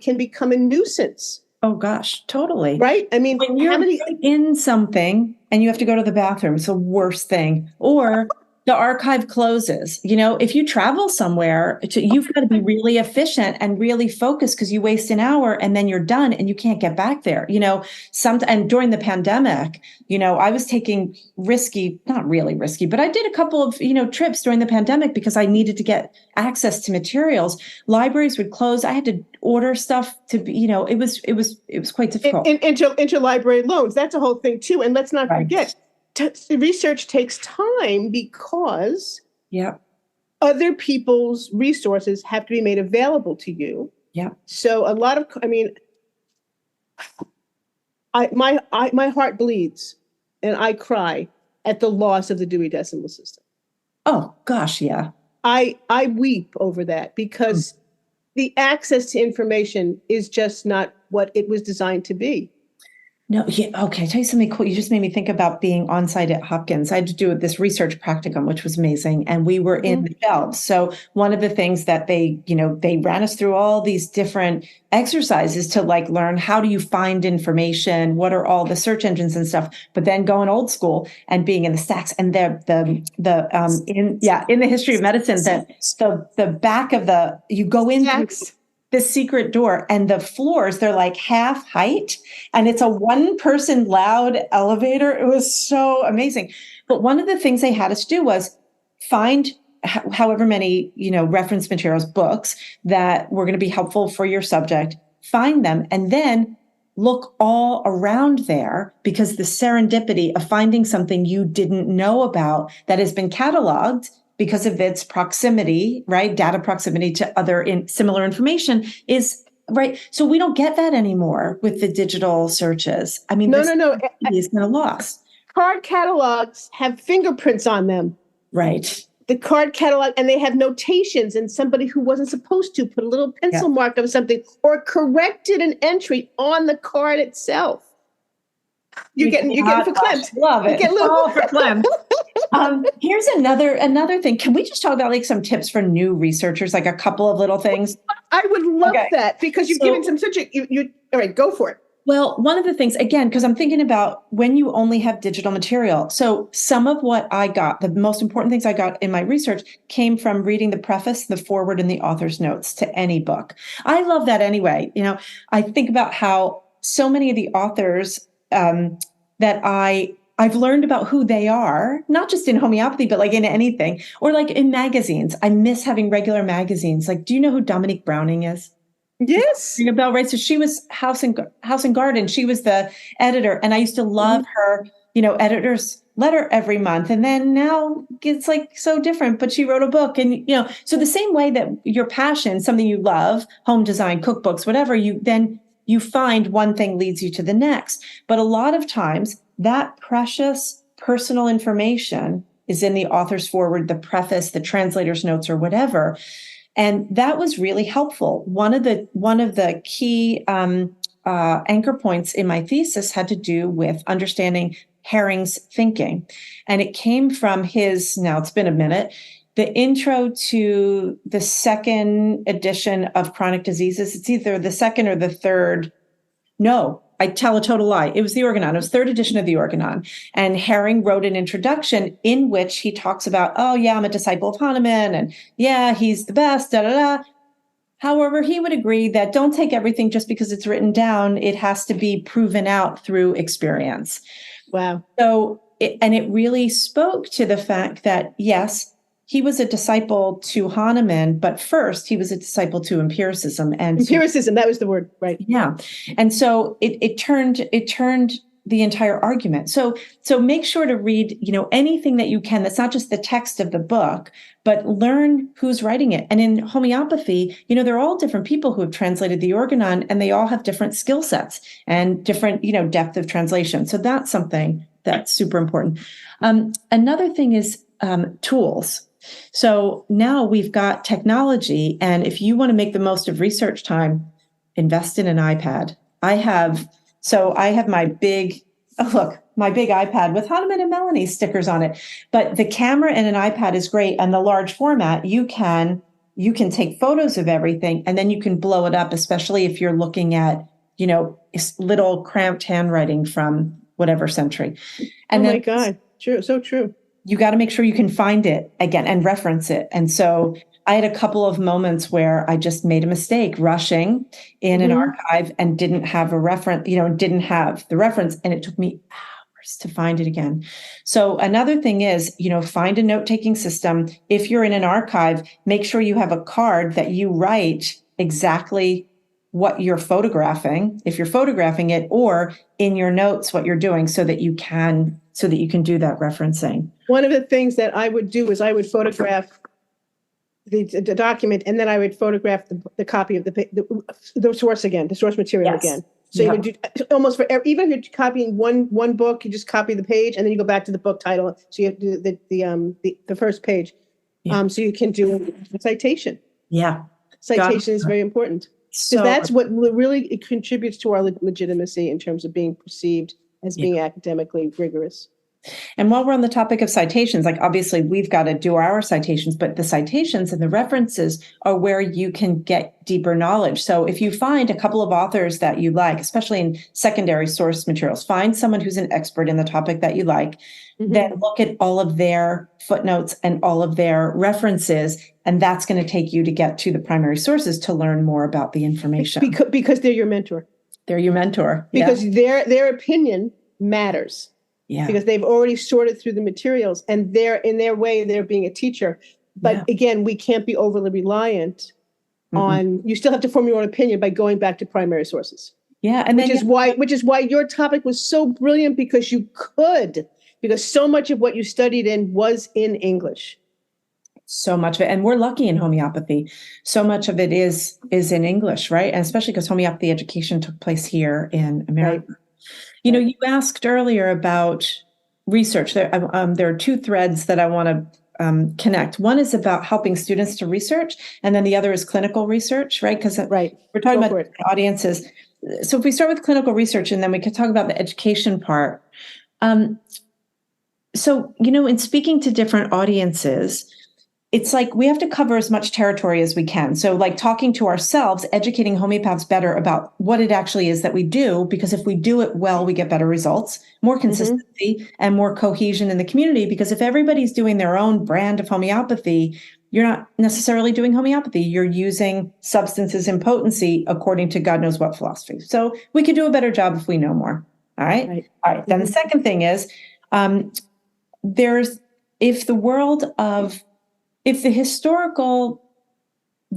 can become a nuisance. Oh gosh, totally. Right? I mean, when you're in something and you have to go to the bathroom, it's the worst thing. Or the archive closes. If you travel somewhere, you've got to be really efficient and really focused, because you waste an hour and then you're done and you can't get back there. And during the pandemic, I was taking not really risky, but I did a couple of, trips during the pandemic because I needed to get access to materials. Libraries would close. I had to order stuff to be, it was quite difficult. Interlibrary loans. That's a whole thing too. And let's not forget, research takes time because other people's resources have to be made available to you. Yeah. So my heart bleeds and I cry at the loss of the Dewey Decimal System. Oh gosh, yeah. I weep over that because the access to information is just not what it was designed to be. No, yeah, okay. I'll tell you something cool. You just made me think about being on site at Hopkins. I had to do this research practicum, which was amazing. And we were in the shelves. So one of the things that they ran us through all these different exercises to learn, how do you find information? What are all the search engines and stuff? But then going old school and being in the stacks and in the history of medicine, the back of you go into the secret door, and the floors, they're like half height, and it's a one-person loud elevator. It was so amazing. But one of the things they had us do was find however many, reference materials, books that were going to be helpful for your subject, find them, and then look all around there, because the serendipity of finding something you didn't know about that has been cataloged because of its proximity, right? Data proximity to other similar information is right. So we don't get that anymore with the digital searches. I mean, No. is kind of lost. Card catalogs have fingerprints on them. Right. The card catalog, and they have notations, and somebody who wasn't supposed to put a little pencil mark of something or corrected an entry on the card itself. You're getting verklempt. Love it. All verklempt. Here's another thing. Can we just talk about like some tips for new researchers, like a couple of little things? I would love that, because you've given some such a, all right, go for it. Well, one of the things, again, because I'm thinking about when you only have digital material. So some of what I got, the most important things I got in my research came from reading the preface, the foreword, and the author's notes to any book. I love that anyway. You know, I think about how so many of the authors that I've learned about who they are, not just in homeopathy, but like in anything, or like in magazines. I miss having regular magazines. Like, do you know who Dominique Browning is? Yes. Ring a bell, right? So she was House and Garden. She was the editor, and I used to love her, editor's letter every month. And then now it's like so different, but she wrote a book, and, so the same way that your passion, something you love, home design, cookbooks, whatever, you find one thing leads you to the next. But a lot of times that precious personal information is in the author's foreword, the preface, the translator's notes, or whatever. And that was really helpful. One of the key anchor points in my thesis had to do with understanding Herring's thinking. And it came from now it's been a minute, the intro to the second edition of Chronic Diseases. It's either the second or the third. No, I tell a total lie. It was the Organon. It was third edition of the Organon. And Herring wrote an introduction in which he talks about, oh, yeah, I'm a disciple of Hahnemann, and yeah, he's the best, da, da, da. However, he would agree that don't take everything just because it's written down. It has to be proven out through experience. Wow. So, it really spoke to the fact that, yes, he was a disciple to Hahnemann, but first he was a disciple to empiricism. And empiricism, that was the word, right? Yeah. And so it turned the entire argument. So make sure to read, anything that you can that's not just the text of the book, but learn who's writing it. And in homeopathy, they're all different people who have translated the Organon, and they all have different skill sets and different, depth of translation. So that's something that's super important. Another thing is tools. So now we've got technology, and if you want to make the most of research time, invest in an iPad. I have my big iPad with Hahnemann and Melanie stickers on it. But the camera in an iPad is great, and the large format, you can take photos of everything, and then you can blow it up, especially if you're looking at, little cramped handwriting from whatever century. And my God, true, so true. You got to make sure you can find it again and reference it. And so I had a couple of moments where I just made a mistake rushing in an archive and didn't have a reference, didn't have the reference, and it took me hours to find it again. So another thing is, find a note-taking system. If you're in an archive, make sure you have a card that you write exactly what you're photographing, if you're photographing it, or in your notes what you're doing, so that you can do that referencing. One of the things that I would do is I would photograph the document, and then I would photograph the copy of the source again, the source material again. So you would do almost for even if you're copying one book, you just copy the page, and then you go back to the book title. So you have to do the first page. So you can do a citation. Yeah, citation is very important. So that's what really contributes to our legitimacy in terms of being perceived as being academically rigorous. And while we're on the topic of citations, like obviously we've got to do our citations, but the citations and the references are where you can get deeper knowledge. So if you find a couple of authors that you like, especially in secondary source materials, find someone who's an expert in the topic that you like, then look at all of their footnotes and all of their references. And that's going to take you to get to the primary sources to learn more about the information. Because they're your mentor. They're your mentor. Because their opinion matters. Yeah. Because they've already sorted through the materials, and they're in their way, they're being a teacher. But again, we can't be overly reliant on, you still have to form your own opinion by going back to primary sources. Yeah. And which is why your topic was so brilliant, because so much of what you studied in was in English. So much of it. And we're lucky in homeopathy. So much of it is in English, right? And especially because homeopathy education took place here in America. Right. You asked earlier about research. There are two threads that I want to connect. One is about helping students to research, and then the other is clinical research, right? Because we're talking about audiences. So if we start with clinical research, and then we could talk about the education part. So, in speaking to different audiences, it's like we have to cover as much territory as we can. So like talking to ourselves, educating homeopaths better about what it actually is that we do, because if we do it well, we get better results, more consistency, and more cohesion in the community. Because if everybody's doing their own brand of homeopathy, you're not necessarily doing homeopathy. You're using substances in potency according to God knows what philosophy. So we could do a better job if we know more. All right. All right. Then the second thing is if the historical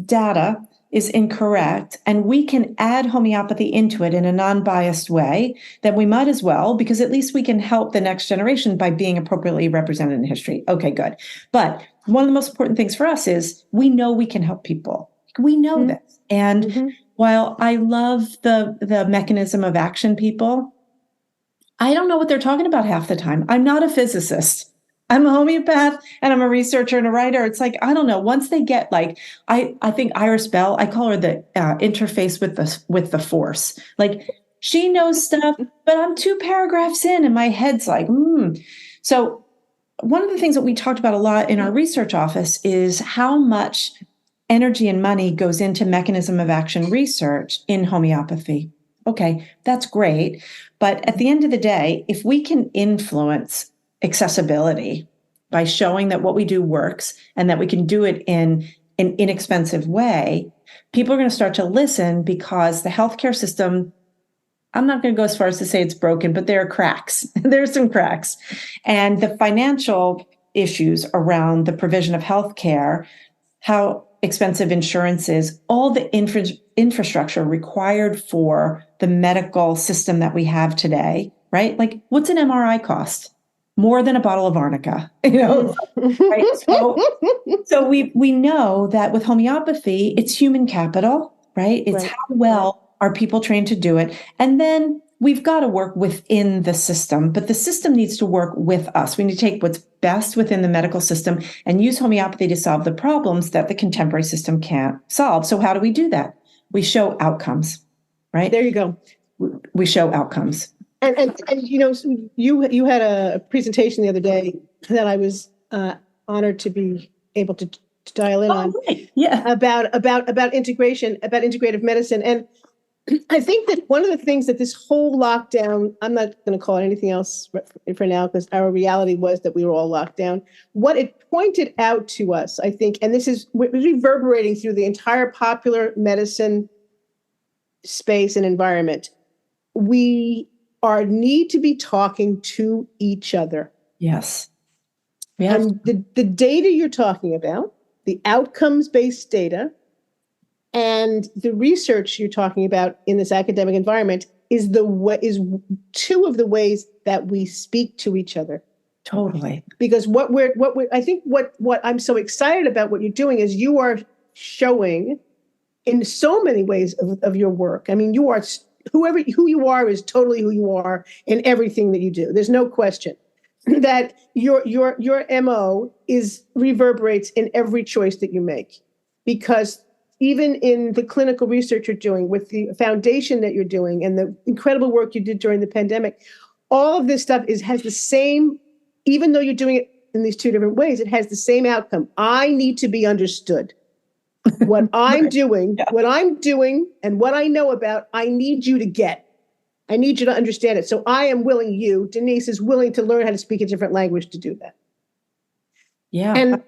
data is incorrect and we can add homeopathy into it in a non-biased way, then we might as well, because at least we can help the next generation by being appropriately represented in history. Okay, good. But one of the most important things for us is we know we can help people. We know this. And while I love the mechanism of action people, I don't know what they're talking about half the time. I'm not a physicist. I'm a homeopath and I'm a researcher and a writer. It's like, I don't know. Once they get like, I think Iris Bell, I call her the interface with the force. Like she knows stuff, but I'm 2 paragraphs in and my head's like, So one of the things that we talked about a lot in our research office is how much energy and money goes into mechanism of action research in homeopathy. Okay, that's great. But at the end of the day, if we can influence accessibility by showing that what we do works and that we can do it in an inexpensive way, people are going to start to listen, because the healthcare system, I'm not going to go as far as to say it's broken, but there are cracks. There are some cracks. And the financial issues around the provision of healthcare, how expensive insurance is, all the infrastructure required for the medical system that we have today, right? Like, what's an MRI cost? More than a bottle of arnica, right? So we know that with homeopathy, it's human capital, right? It's how well are people trained to do it. And then we've got to work within the system, but the system needs to work with us. We need to take what's best within the medical system and use homeopathy to solve the problems that the contemporary system can't solve. So how do we do that? We show outcomes, right? There you go. We show outcomes. And you had a presentation the other day that I was honored to be able to dial in on. Right. Yeah. About integration, about integrative medicine. And I think that one of the things that this whole lockdown, I'm not going to call it anything else for now, because our reality was that we were all locked down. What it pointed out to us, I think, and this is reverberating through the entire popular medicine space and environment, we need to be talking to each other. Yes. Yes. And the data you're talking about, the outcomes-based data, and the research you're talking about in this academic environment is 2 of the ways that we speak to each other. Totally. Because what I think what I'm so excited about what you're doing is you are showing in so many ways of your work. I mean, you are who you are is totally who you are in everything that you do. There's no question that your MO reverberates in every choice that you make, because even in the clinical research you're doing with the foundation that you're doing and the incredible work you did during the pandemic, all of this stuff has the same, even though you're doing it in these 2 different ways, it has the same outcome. I need to be understood. What I'm doing, and what I know about, I need you to get. I need you to understand it. So I am willing, Denise, is willing to learn how to speak a different language to do that. Yeah. And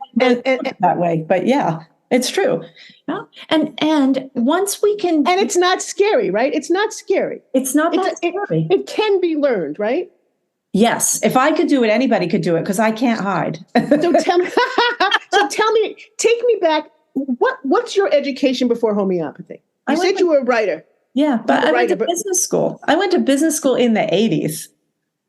that way, but yeah, it's true. Yeah. And once we can, and it's not scary, right? It's not scary. It's not that scary. It can be learned, right? Yes. If I could do it, anybody could do it, because I can't hide. So tell me, take me back. What's your education before homeopathy? You said you were a writer. Yeah, but I went writer, to but business school. I went to business school in the 80s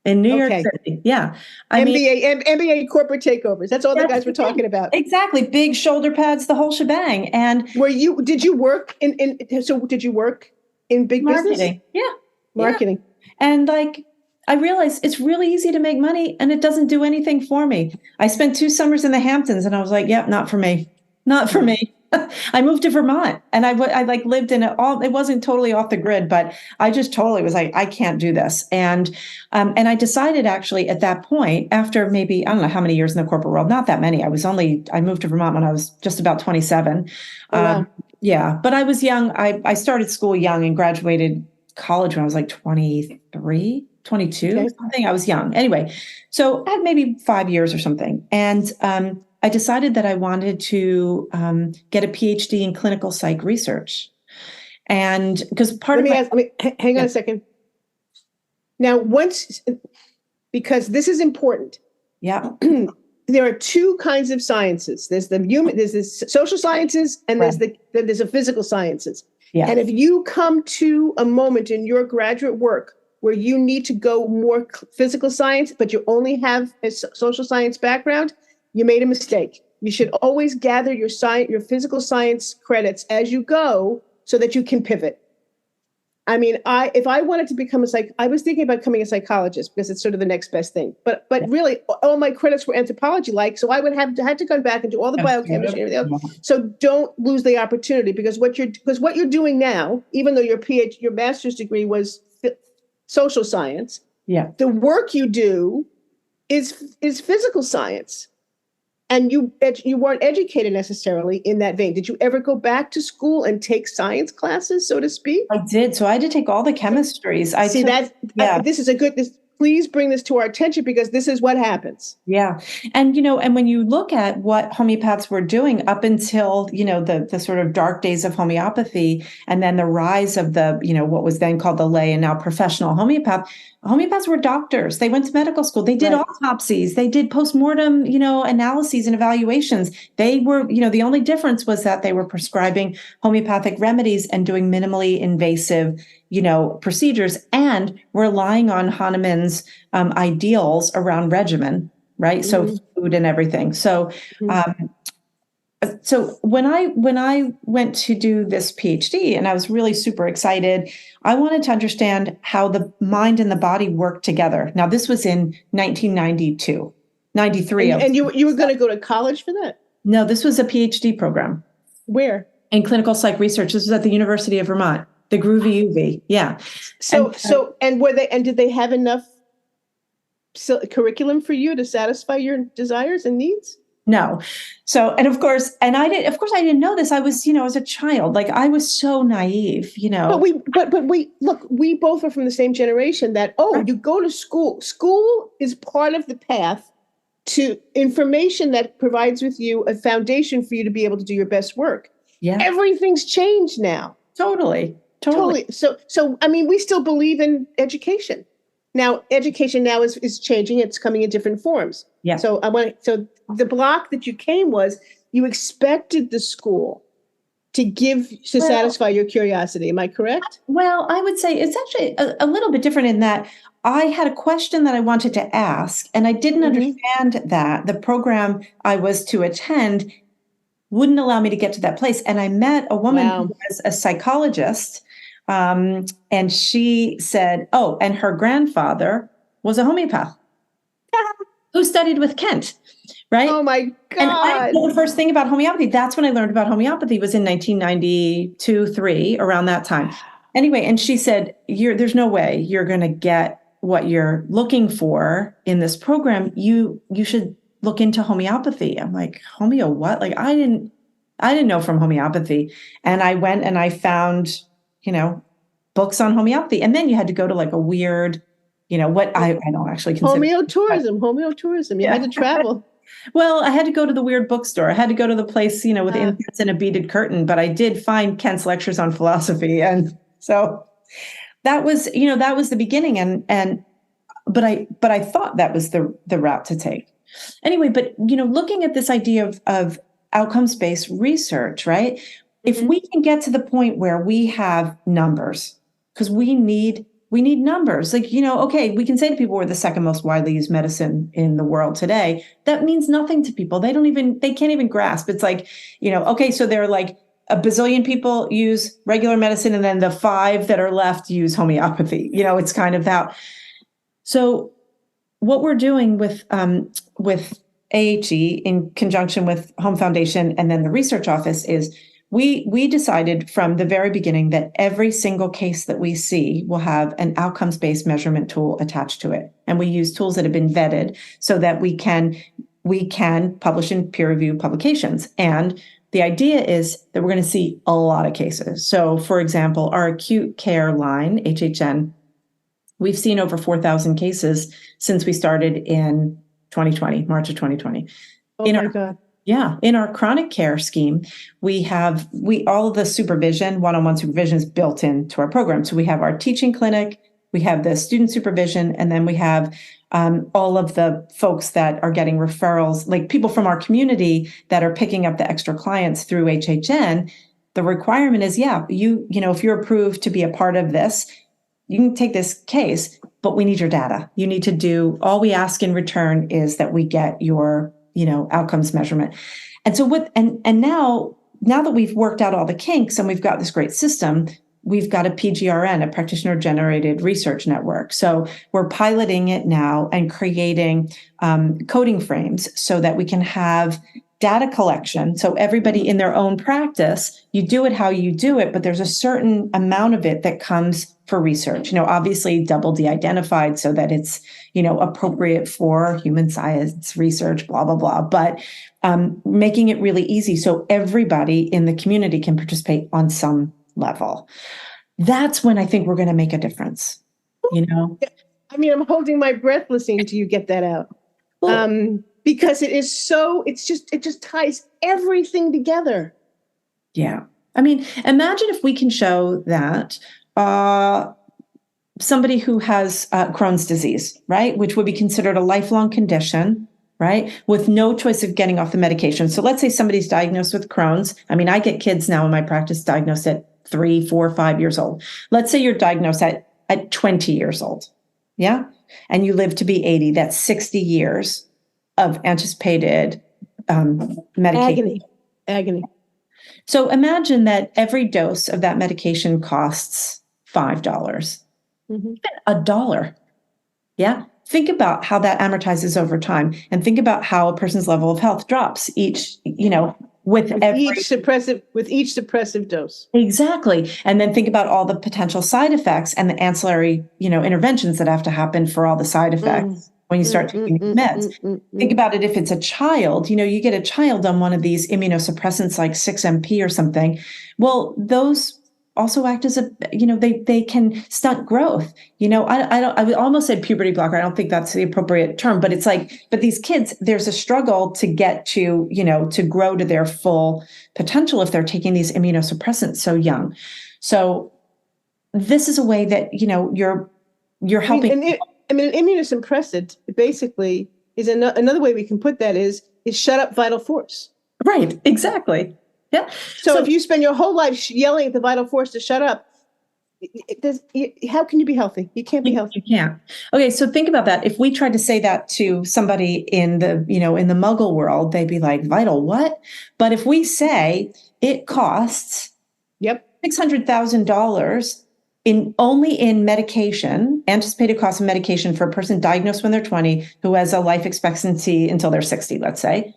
in New York okay. City. Yeah. I mean, MBA corporate takeovers. That's all the that's guys were the thing. talking about. Exactly. Big shoulder pads, the whole shebang. And Did you work did you work in big business? marketing. Yeah. Yeah. Marketing. And like, I realized it's really easy to make money and it doesn't do anything for me. I spent 2 summers in the Hamptons and I was like, yep, not for me. Not for me. I moved to Vermont and I like lived in it wasn't totally off the grid, but I just totally was like, I can't do this. And I decided actually at that point, after maybe, I don't know how many years in the corporate world, not that many. I moved to Vermont when I was just about 27. Oh, wow. Yeah, but I was young. I started school young and graduated college when I was like 23, 22, Okay. something. I was young. Anyway, so I had maybe 5 years or something. And I decided that I wanted to get a PhD in clinical psych research. And because hang on a second. Now, because this is important. Yeah. There are two kinds of sciences. There's the social sciences, and there's the physical sciences. Yeah. And if you come to a moment in your graduate work where you need to go more physical science, but you only have a social science background, you made a mistake. You should always gather your physical science credits as you go so that you can pivot. I mean, if I wanted to become I was thinking about becoming a psychologist because it's sort of the next best thing. But really, all my credits were anthropology so I would had to go back and do all the biochemistry and everything else. So don't lose the opportunity because what you're doing now, even though your master's degree was social science, the work you do is physical science. And you weren't educated necessarily in that vein. Did you ever go back to school and take science classes, so to speak? I did. So I had to take all the chemistries. This is please bring this to our attention because this is what happens. Yeah. And, and when you look at what homeopaths were doing up until, the sort of dark days of homeopathy, and then the rise of the, what was then called the lay and now professional homeopaths were doctors. They went to medical school. They did autopsies. They did postmortem, analyses and evaluations. They were, the only difference was that they were prescribing homeopathic remedies and doing minimally invasive procedures and relying on Hahnemann's ideals around regimen, right? Mm-hmm. So food and everything. So, so when I went to do this PhD and I was really super excited, I wanted to understand how the mind and the body work together. Now, this was in 1992, 93. And you were going to go to college for that? No, this was a PhD program. Where? In clinical psych research. This was at the University of Vermont. The groovy UV, yeah. Did they have enough curriculum for you to satisfy your desires and needs? No. So, and of course I didn't know this. I was, as a child, like I was so naive, But we both are from the same generation that, you go to school. School is part of the path to information that provides with you a foundation for you to be able to do your best work. Yeah. Everything's changed now. Totally. So, I mean, we still believe in education. Now, education now is changing. It's coming in different forms. Yeah. So the block that you came was you expected the school to satisfy your curiosity. Am I correct? Well, I would say it's actually a little bit different in that I had a question that I wanted to ask, and I didn't understand that the program I was to attend wouldn't allow me to get to that place. And I met a woman who was a psychologist, and she said, and her grandfather was a homeopath who studied with Kent, right? Oh my God. And the first thing about homeopathy, that's when I learned about homeopathy, was in 1992, 3, around that time. Anyway, and she said, there's no way you're going to get what you're looking for in this program. You should look into homeopathy. I'm like, homeo what? Like I didn't know from homeopathy. And I went and I found, books on homeopathy. And then you had to go to like a weird, what I don't actually consider homeotourism. You had to travel. Well, I had to go to the weird bookstore. I had to go to the place, with infants and a beaded curtain, but I did find Kent's lectures on philosophy. And so that was the beginning. But I thought that was the route to take. Anyway, but looking at this idea of outcomes-based research, right? If we can get to the point where we have numbers, because we need numbers. Like, okay, we can say to people we're the second most widely used medicine in the world today. That means nothing to people. They can't even grasp. It's like, okay, so there are like a bazillion people use regular medicine, and then the 5 that are left use homeopathy. It's kind of that. So what we're doing with AHE in conjunction with Home Foundation and then the research office is we decided from the very beginning that every single case that we see will have an outcomes-based measurement tool attached to it. And we use tools that have been vetted so that we can publish in peer-reviewed publications. And the idea is that we're going to see a lot of cases. So, for example, our acute care line, HHN, we've seen over 4,000 cases since we started in 2020, March of 2020. Oh my God. Yeah. In our chronic care scheme, all of the supervision, one-on-one supervision is built into our program. So we have our teaching clinic, we have the student supervision, and then we have all of the folks that are getting referrals, like people from our community that are picking up the extra clients through HHN. The requirement is, if you're approved to be a part of this, you can take this case, but we need your data. You need to do, all we ask in return is that we get your outcomes measurement. And so now that we've worked out all the kinks and we've got this great system, we've got a PGRN, a practitioner generated research network. So we're piloting it now and creating coding frames so that we can have data collection. So everybody in their own practice, you do it how you do it, but there's a certain amount of it that comes for research, obviously double de-identified so that it's, appropriate for human science research, blah, blah, blah. But making it really easy so everybody in the community can participate on some level. That's when I think we're going to make a difference, I mean, I'm holding my breath listening to you get that out. Because it just ties everything together. Yeah. I mean, imagine if we can show that somebody who has Crohn's disease, right, which would be considered a lifelong condition, right, with no choice of getting off the medication. So let's say somebody's diagnosed with Crohn's. I mean, I get kids now in my practice diagnosed at 3, 4, 5 years old. Let's say you're diagnosed at 20 years old. Yeah. And you live to be 80. That's 60 years of anticipated medication. Agony. So imagine that every dose of that medication costs $5, even $1. Yeah. Think about how that amortizes over time, and think about how a person's level of health drops each each suppressive dose. Exactly. And then think about all the potential side effects and the ancillary, interventions that have to happen for all the side effects when you start taking these meds. Think about it if it's a child, you get a child on one of these immunosuppressants like 6-MP or something. Well, those also act as they can stunt growth. I would almost say puberty blocker. I don't think that's the appropriate term, but it's like, but these kids, there's a struggle to get to, to grow to their full potential if they're taking these immunosuppressants so young. So this is a way that, you're helping. An immunosuppressant basically is another way we can put that is shut up vital force. Right. Exactly. Yeah. So if you spend your whole life yelling at the vital force to shut up, how can you be healthy? You can't be healthy. You can't. Okay. So think about that. If we tried to say that to somebody in the Muggle world, they'd be like, vital what? But if we say it costs $600,000 only in medication, anticipated cost of medication for a person diagnosed when they're 20, who has a life expectancy until they're 60, let's say,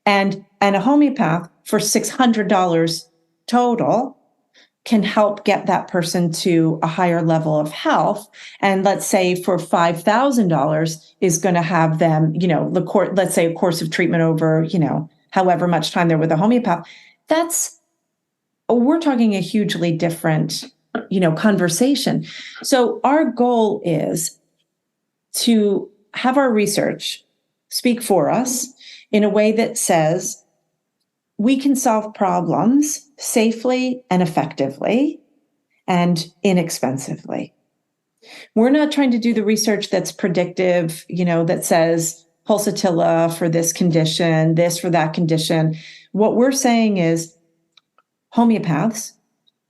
and a homeopath for $600 total can help get that person to a higher level of health. And let's say for $5,000 is going to have them, let's say a course of treatment over, however much time they're with a homeopath. We're talking a hugely different conversation. So our goal is to have our research speak for us in a way that says we can solve problems safely and effectively and inexpensively. We're not trying to do the research that's predictive, that says pulsatilla for this condition, this for that condition. What we're saying is homeopaths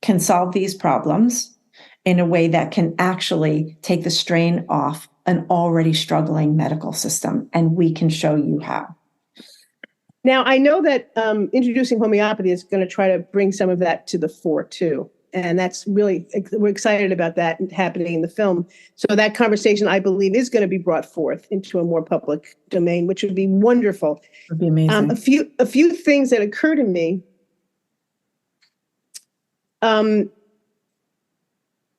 can solve these problems in a way that can actually take the strain off an already struggling medical system. And we can show you how. Now, I know that introducing homeopathy is going to try to bring some of that to the fore, too. And that's really, we're excited about that happening in the film. So that conversation, I believe, is going to be brought forth into a more public domain, which would be wonderful. Would be amazing. A few things that occur to me.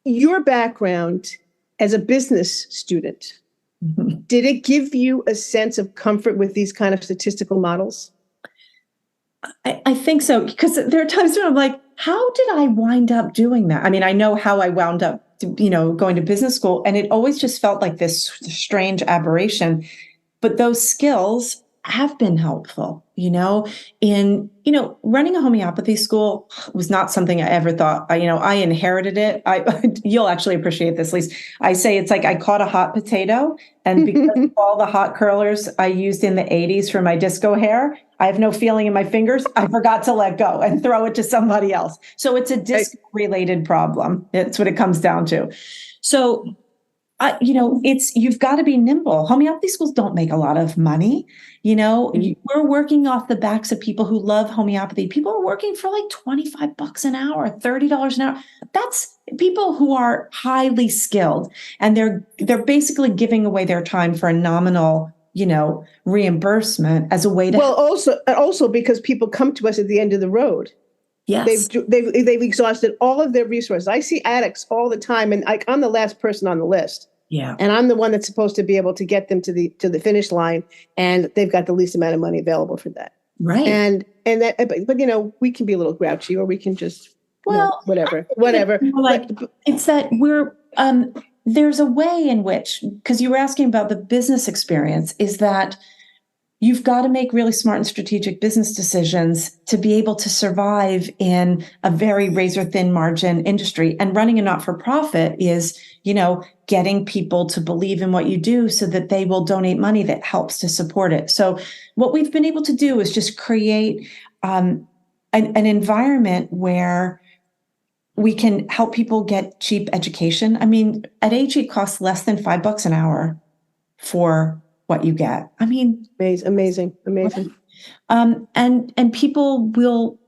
Your background as a business student, did it give you a sense of comfort with these kind of statistical models? I think so, because there are times when I'm like, how did I wind up doing that? I mean, I know how I wound up, going to business school, and it always just felt like this strange aberration. But those skills have been helpful, in running a homeopathy school was not something I ever thought. I inherited it. You'll actually appreciate this, Lise. I say it's like I caught a hot potato, and because of all the hot curlers I used in the 80s for my disco hair, I have no feeling in my fingers. I forgot to let go and throw it to somebody else. So it's a disc-related problem. That's what it comes down to. So, you've got to be nimble. Homeopathy schools don't make a lot of money. We're working off the backs of people who love homeopathy. People are working for like $25 an hour, $30 an hour. That's people who are highly skilled, and they're basically giving away their time for a nominal reimbursement as a way to. Well, also because people come to us at the end of the road. Yes. They've exhausted all of their resources. I see addicts all the time, and I'm the last person on the list. Yeah. And I'm the one that's supposed to be able to get them to the finish line, and they've got the least amount of money available for that. Right. And that, but we can be a little grouchy, or we can just whatever. It's that we're there's a way in which, because you were asking about the business experience, is that you've got to make really smart and strategic business decisions to be able to survive in a very razor thin margin industry. And running a not-for-profit is, getting people to believe in what you do so that they will donate money that helps to support it. So what we've been able to do is just create an environment where we can help people get cheap education. I mean, at AG, it costs less than $5 an hour for what you get. I mean, amazing. And people will,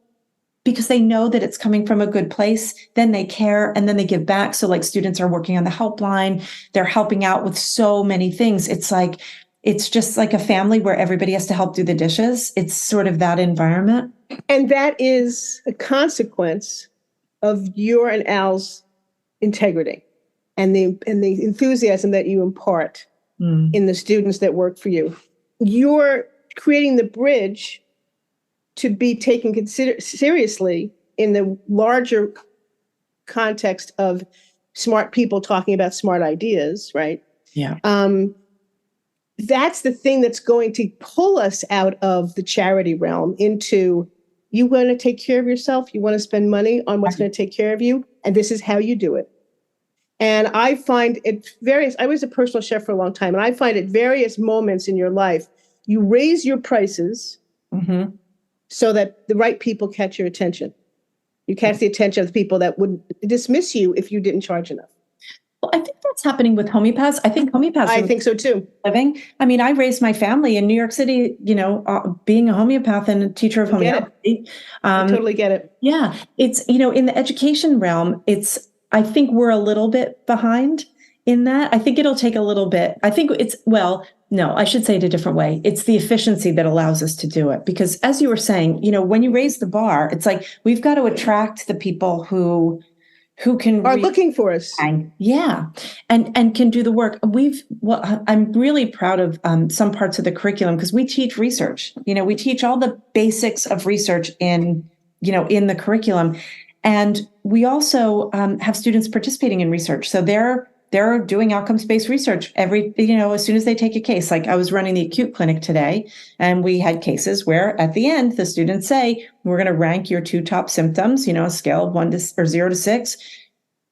because they know that it's coming from a good place, then they care, and then they give back. So like students are working on the helpline, they're helping out with so many things. It's just like a family where everybody has to help do the dishes. It's sort of that environment. And that is a consequence of your and Al's integrity and the enthusiasm that you impart in the students that work for you. You're creating the bridge to be taken seriously in the larger context of smart people talking about smart ideas, right? Yeah. That's the thing that's going to pull us out of the charity realm into, you want to take care of yourself, you want to spend money on what's going to take care of you, and this is how you do it. And I find I was a personal chef for a long time, and I find at various moments in your life, you raise your prices so that the right people catch your attention. You catch the attention of the people that would dismiss you if you didn't charge enough. Well, I think that's happening with homeopaths. I think so too. Living. I mean, I raised my family in New York City, being a homeopath and a teacher of homeopathy. I totally get it. Yeah. It's, in the education realm, I think we're a little bit behind in that. I think it'll take a little bit. I think no, I should say it a different way. It's the efficiency that allows us to do it. Because as you were saying, when you raise the bar, it's like we've got to attract the people who are looking for us. Yeah. And can do the work. I'm really proud of some parts of the curriculum because we teach research. We teach all the basics of research in the curriculum. And we also have students participating in research. So they're doing outcomes-based research as soon as they take a case. Like I was running the acute clinic today, and we had cases where at the end, the students say, we're going to rank your 2 top symptoms, a scale of 0 to 6.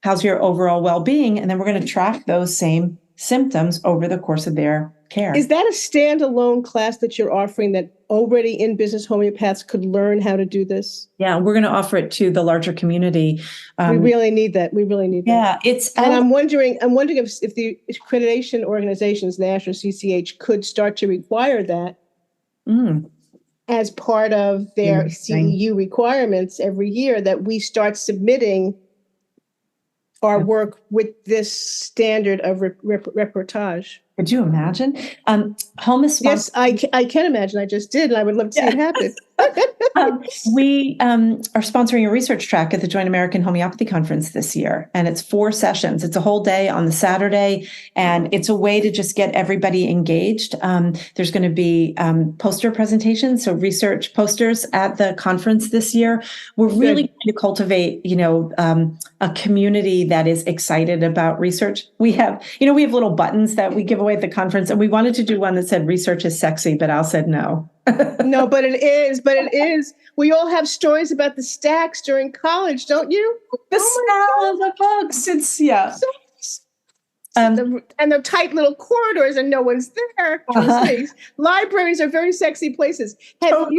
How's your overall well-being? And then we're going to track those same symptoms over the course of their care. Is that a standalone class that you're offering that already in business homeopaths could learn how to do this? Yeah, we're going to offer it to the larger community. We really need that. We really need that. Yeah, and I'm wondering if the accreditation organizations, National CCH, could start to require that as part of their CEU requirements every year, that we start submitting our work with this standard of reportage. Could you imagine? Home is Yes, I can imagine. I just did, and I would love to see it happen. We are sponsoring a research track at the Joint American Homeopathy Conference this year, and it's 4 sessions. It's a whole day on the Saturday, and it's a way to just get everybody engaged. There's going to be poster presentations, so research posters at the conference this year. We're really trying to cultivate, a community that is excited about research. We have little buttons that we give away at the conference, and we wanted to do one that said "Research is sexy," but Al said no. No, but it is. We all have stories about the stacks during college, don't you? The smell of the books. It's and the tight little corridors, and no one's there. Libraries are very sexy places. Have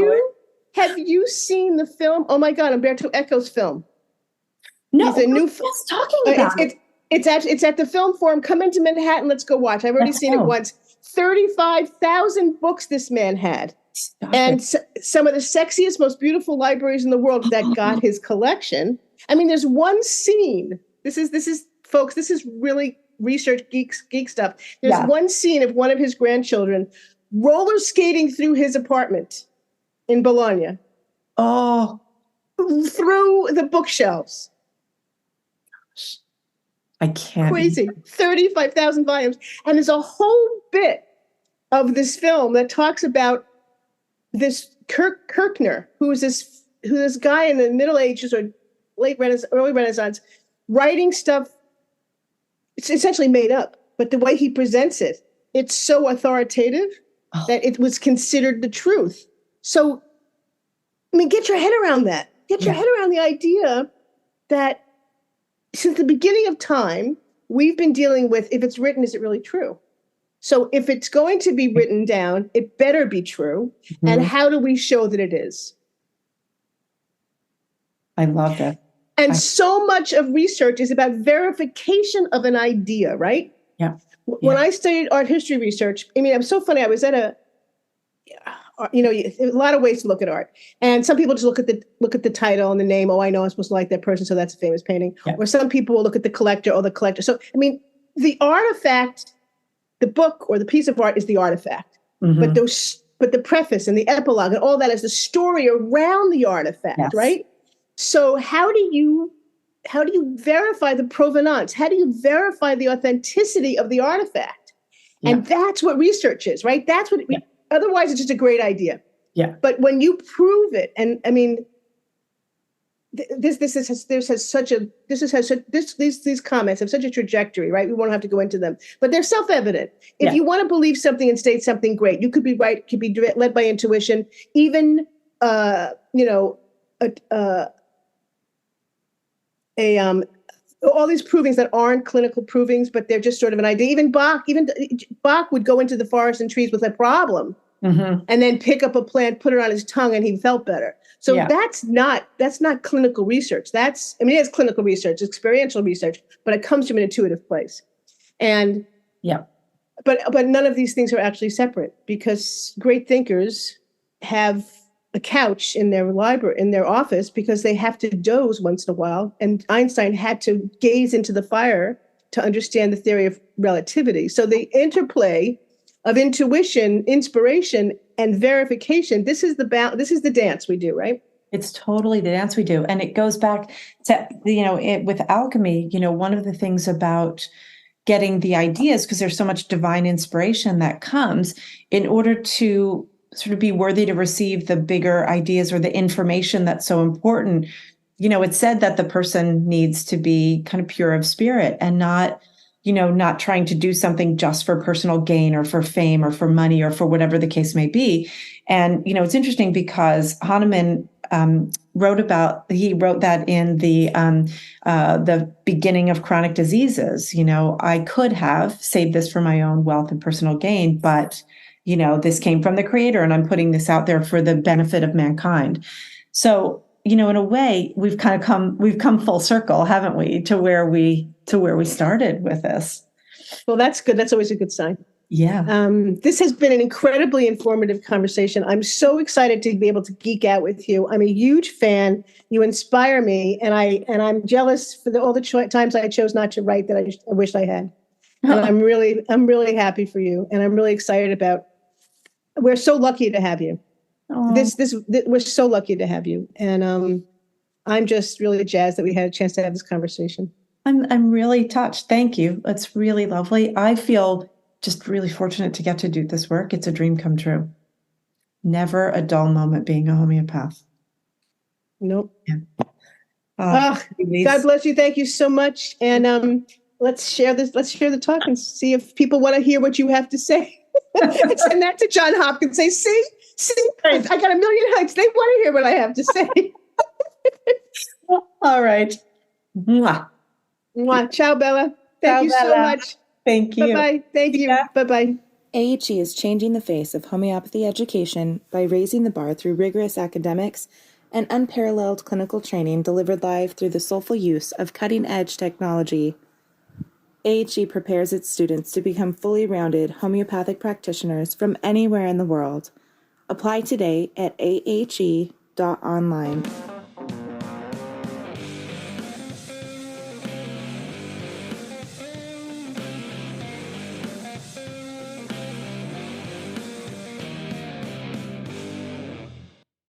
you seen the film? Oh my God, Umberto Eco's film. No, it's a new just talking about it. It's at the Film Forum. Come into Manhattan. Let's go watch. I've already seen it once. 35,000 books this man had. And some of the sexiest, most beautiful libraries in the world that got his collection. I mean, there's one scene. This is folks, this is really research geek stuff. There's one scene of one of his grandchildren roller skating through his apartment in Bologna. Oh, through the bookshelves. I can't. Crazy. 35,000 volumes. And there's a whole bit of this film that talks about this Kirchner, who's this guy in the Middle Ages or early Renaissance, writing stuff. It's essentially made up, but the way he presents it, it's so authoritative that it was considered the truth. So, I mean, get your head around that. Get your head around the idea that since the beginning of time, we've been dealing with, if it's written, is it really true? So if it's going to be written down, it better be true. Mm-hmm. And how do we show that it is? I love that. And so much of research is about verification of an idea, right? Yeah. When I studied art history research, I mean, it was so funny. I was at a lot of ways to look at art. And some people just look at the title and the name. Oh, I know I'm supposed to like that person, so that's a famous painting. Yeah. Or some people will look at the collector or the collector. So, I mean, the artifact, the book or the piece of art is the artifact. Mm-hmm. But the preface and the epilogue and all that is the story around the artifact, right? So how do you verify the provenance? How do you verify the authenticity of the artifact? Yeah. And that's what research is, right? That's what otherwise it's just a great idea. Yeah. But when you prove it, and I mean, these comments have such a trajectory, right? We won't have to go into them, but they're self-evident. If you want to believe something and state something great, you could be right, could be led by intuition, even, all these provings that aren't clinical provings, but they're just sort of an idea. Even Bach would go into the forest and trees with a problem, mm-hmm. and then pick up a plant, put it on his tongue, and he felt better. So that's not clinical research. It is clinical research, experiential research, but it comes from an intuitive place. And but none of these things are actually separate, because great thinkers have a couch in their library, in their office, because they have to doze once in a while. And Einstein had to gaze into the fire to understand the theory of relativity. So the interplay of intuition, inspiration, and verification, this is the dance we do, right? It's totally the dance we do. And it goes back to, with alchemy, one of the things about getting the ideas, because there's so much divine inspiration that comes, in order to sort of be worthy to receive the bigger ideas or the information that's so important. It's said that the person needs to be kind of pure of spirit and not trying to do something just for personal gain or for fame or for money or for whatever the case may be. And, it's interesting because Hahnemann wrote that in the beginning of chronic diseases. I could have saved this for my own wealth and personal gain, but this came from the creator and I'm putting this out there for the benefit of mankind. So, in a way, we've come full circle, haven't we, to where we started with this. Well, that's good. That's always a good sign. Yeah. This has been an incredibly informative conversation. I'm so excited to be able to geek out with you. I'm a huge fan. You inspire me, and I'm jealous for all the times I chose not to write that I wish I had. And I'm really happy for you, and I'm really excited about. We're so lucky to have you. This we're so lucky to have you, and I'm just really jazzed that we had a chance to have this conversation. I'm really touched. Thank you. It's really lovely. I feel just really fortunate to get to do this work. It's a dream come true. Never a dull moment being a homeopath. Nope. Yeah. God bless you. Thank you so much. And let's share this. Let's share the talk and see if people want to hear what you have to say. Send that to John Hopkins. Say, see, I got 1 million hugs. They want to hear what I have to say. All right. Mwah. Mwah. Ciao, Bella. Thank you so much. Thank you. Bye-bye. Thank you. Yeah. Bye-bye. AHE is changing the face of homeopathy education by raising the bar through rigorous academics and unparalleled clinical training delivered live through the soulful use of cutting-edge technology. AHE prepares its students to become fully rounded homeopathic practitioners from anywhere in the world. Apply today at ahe.online.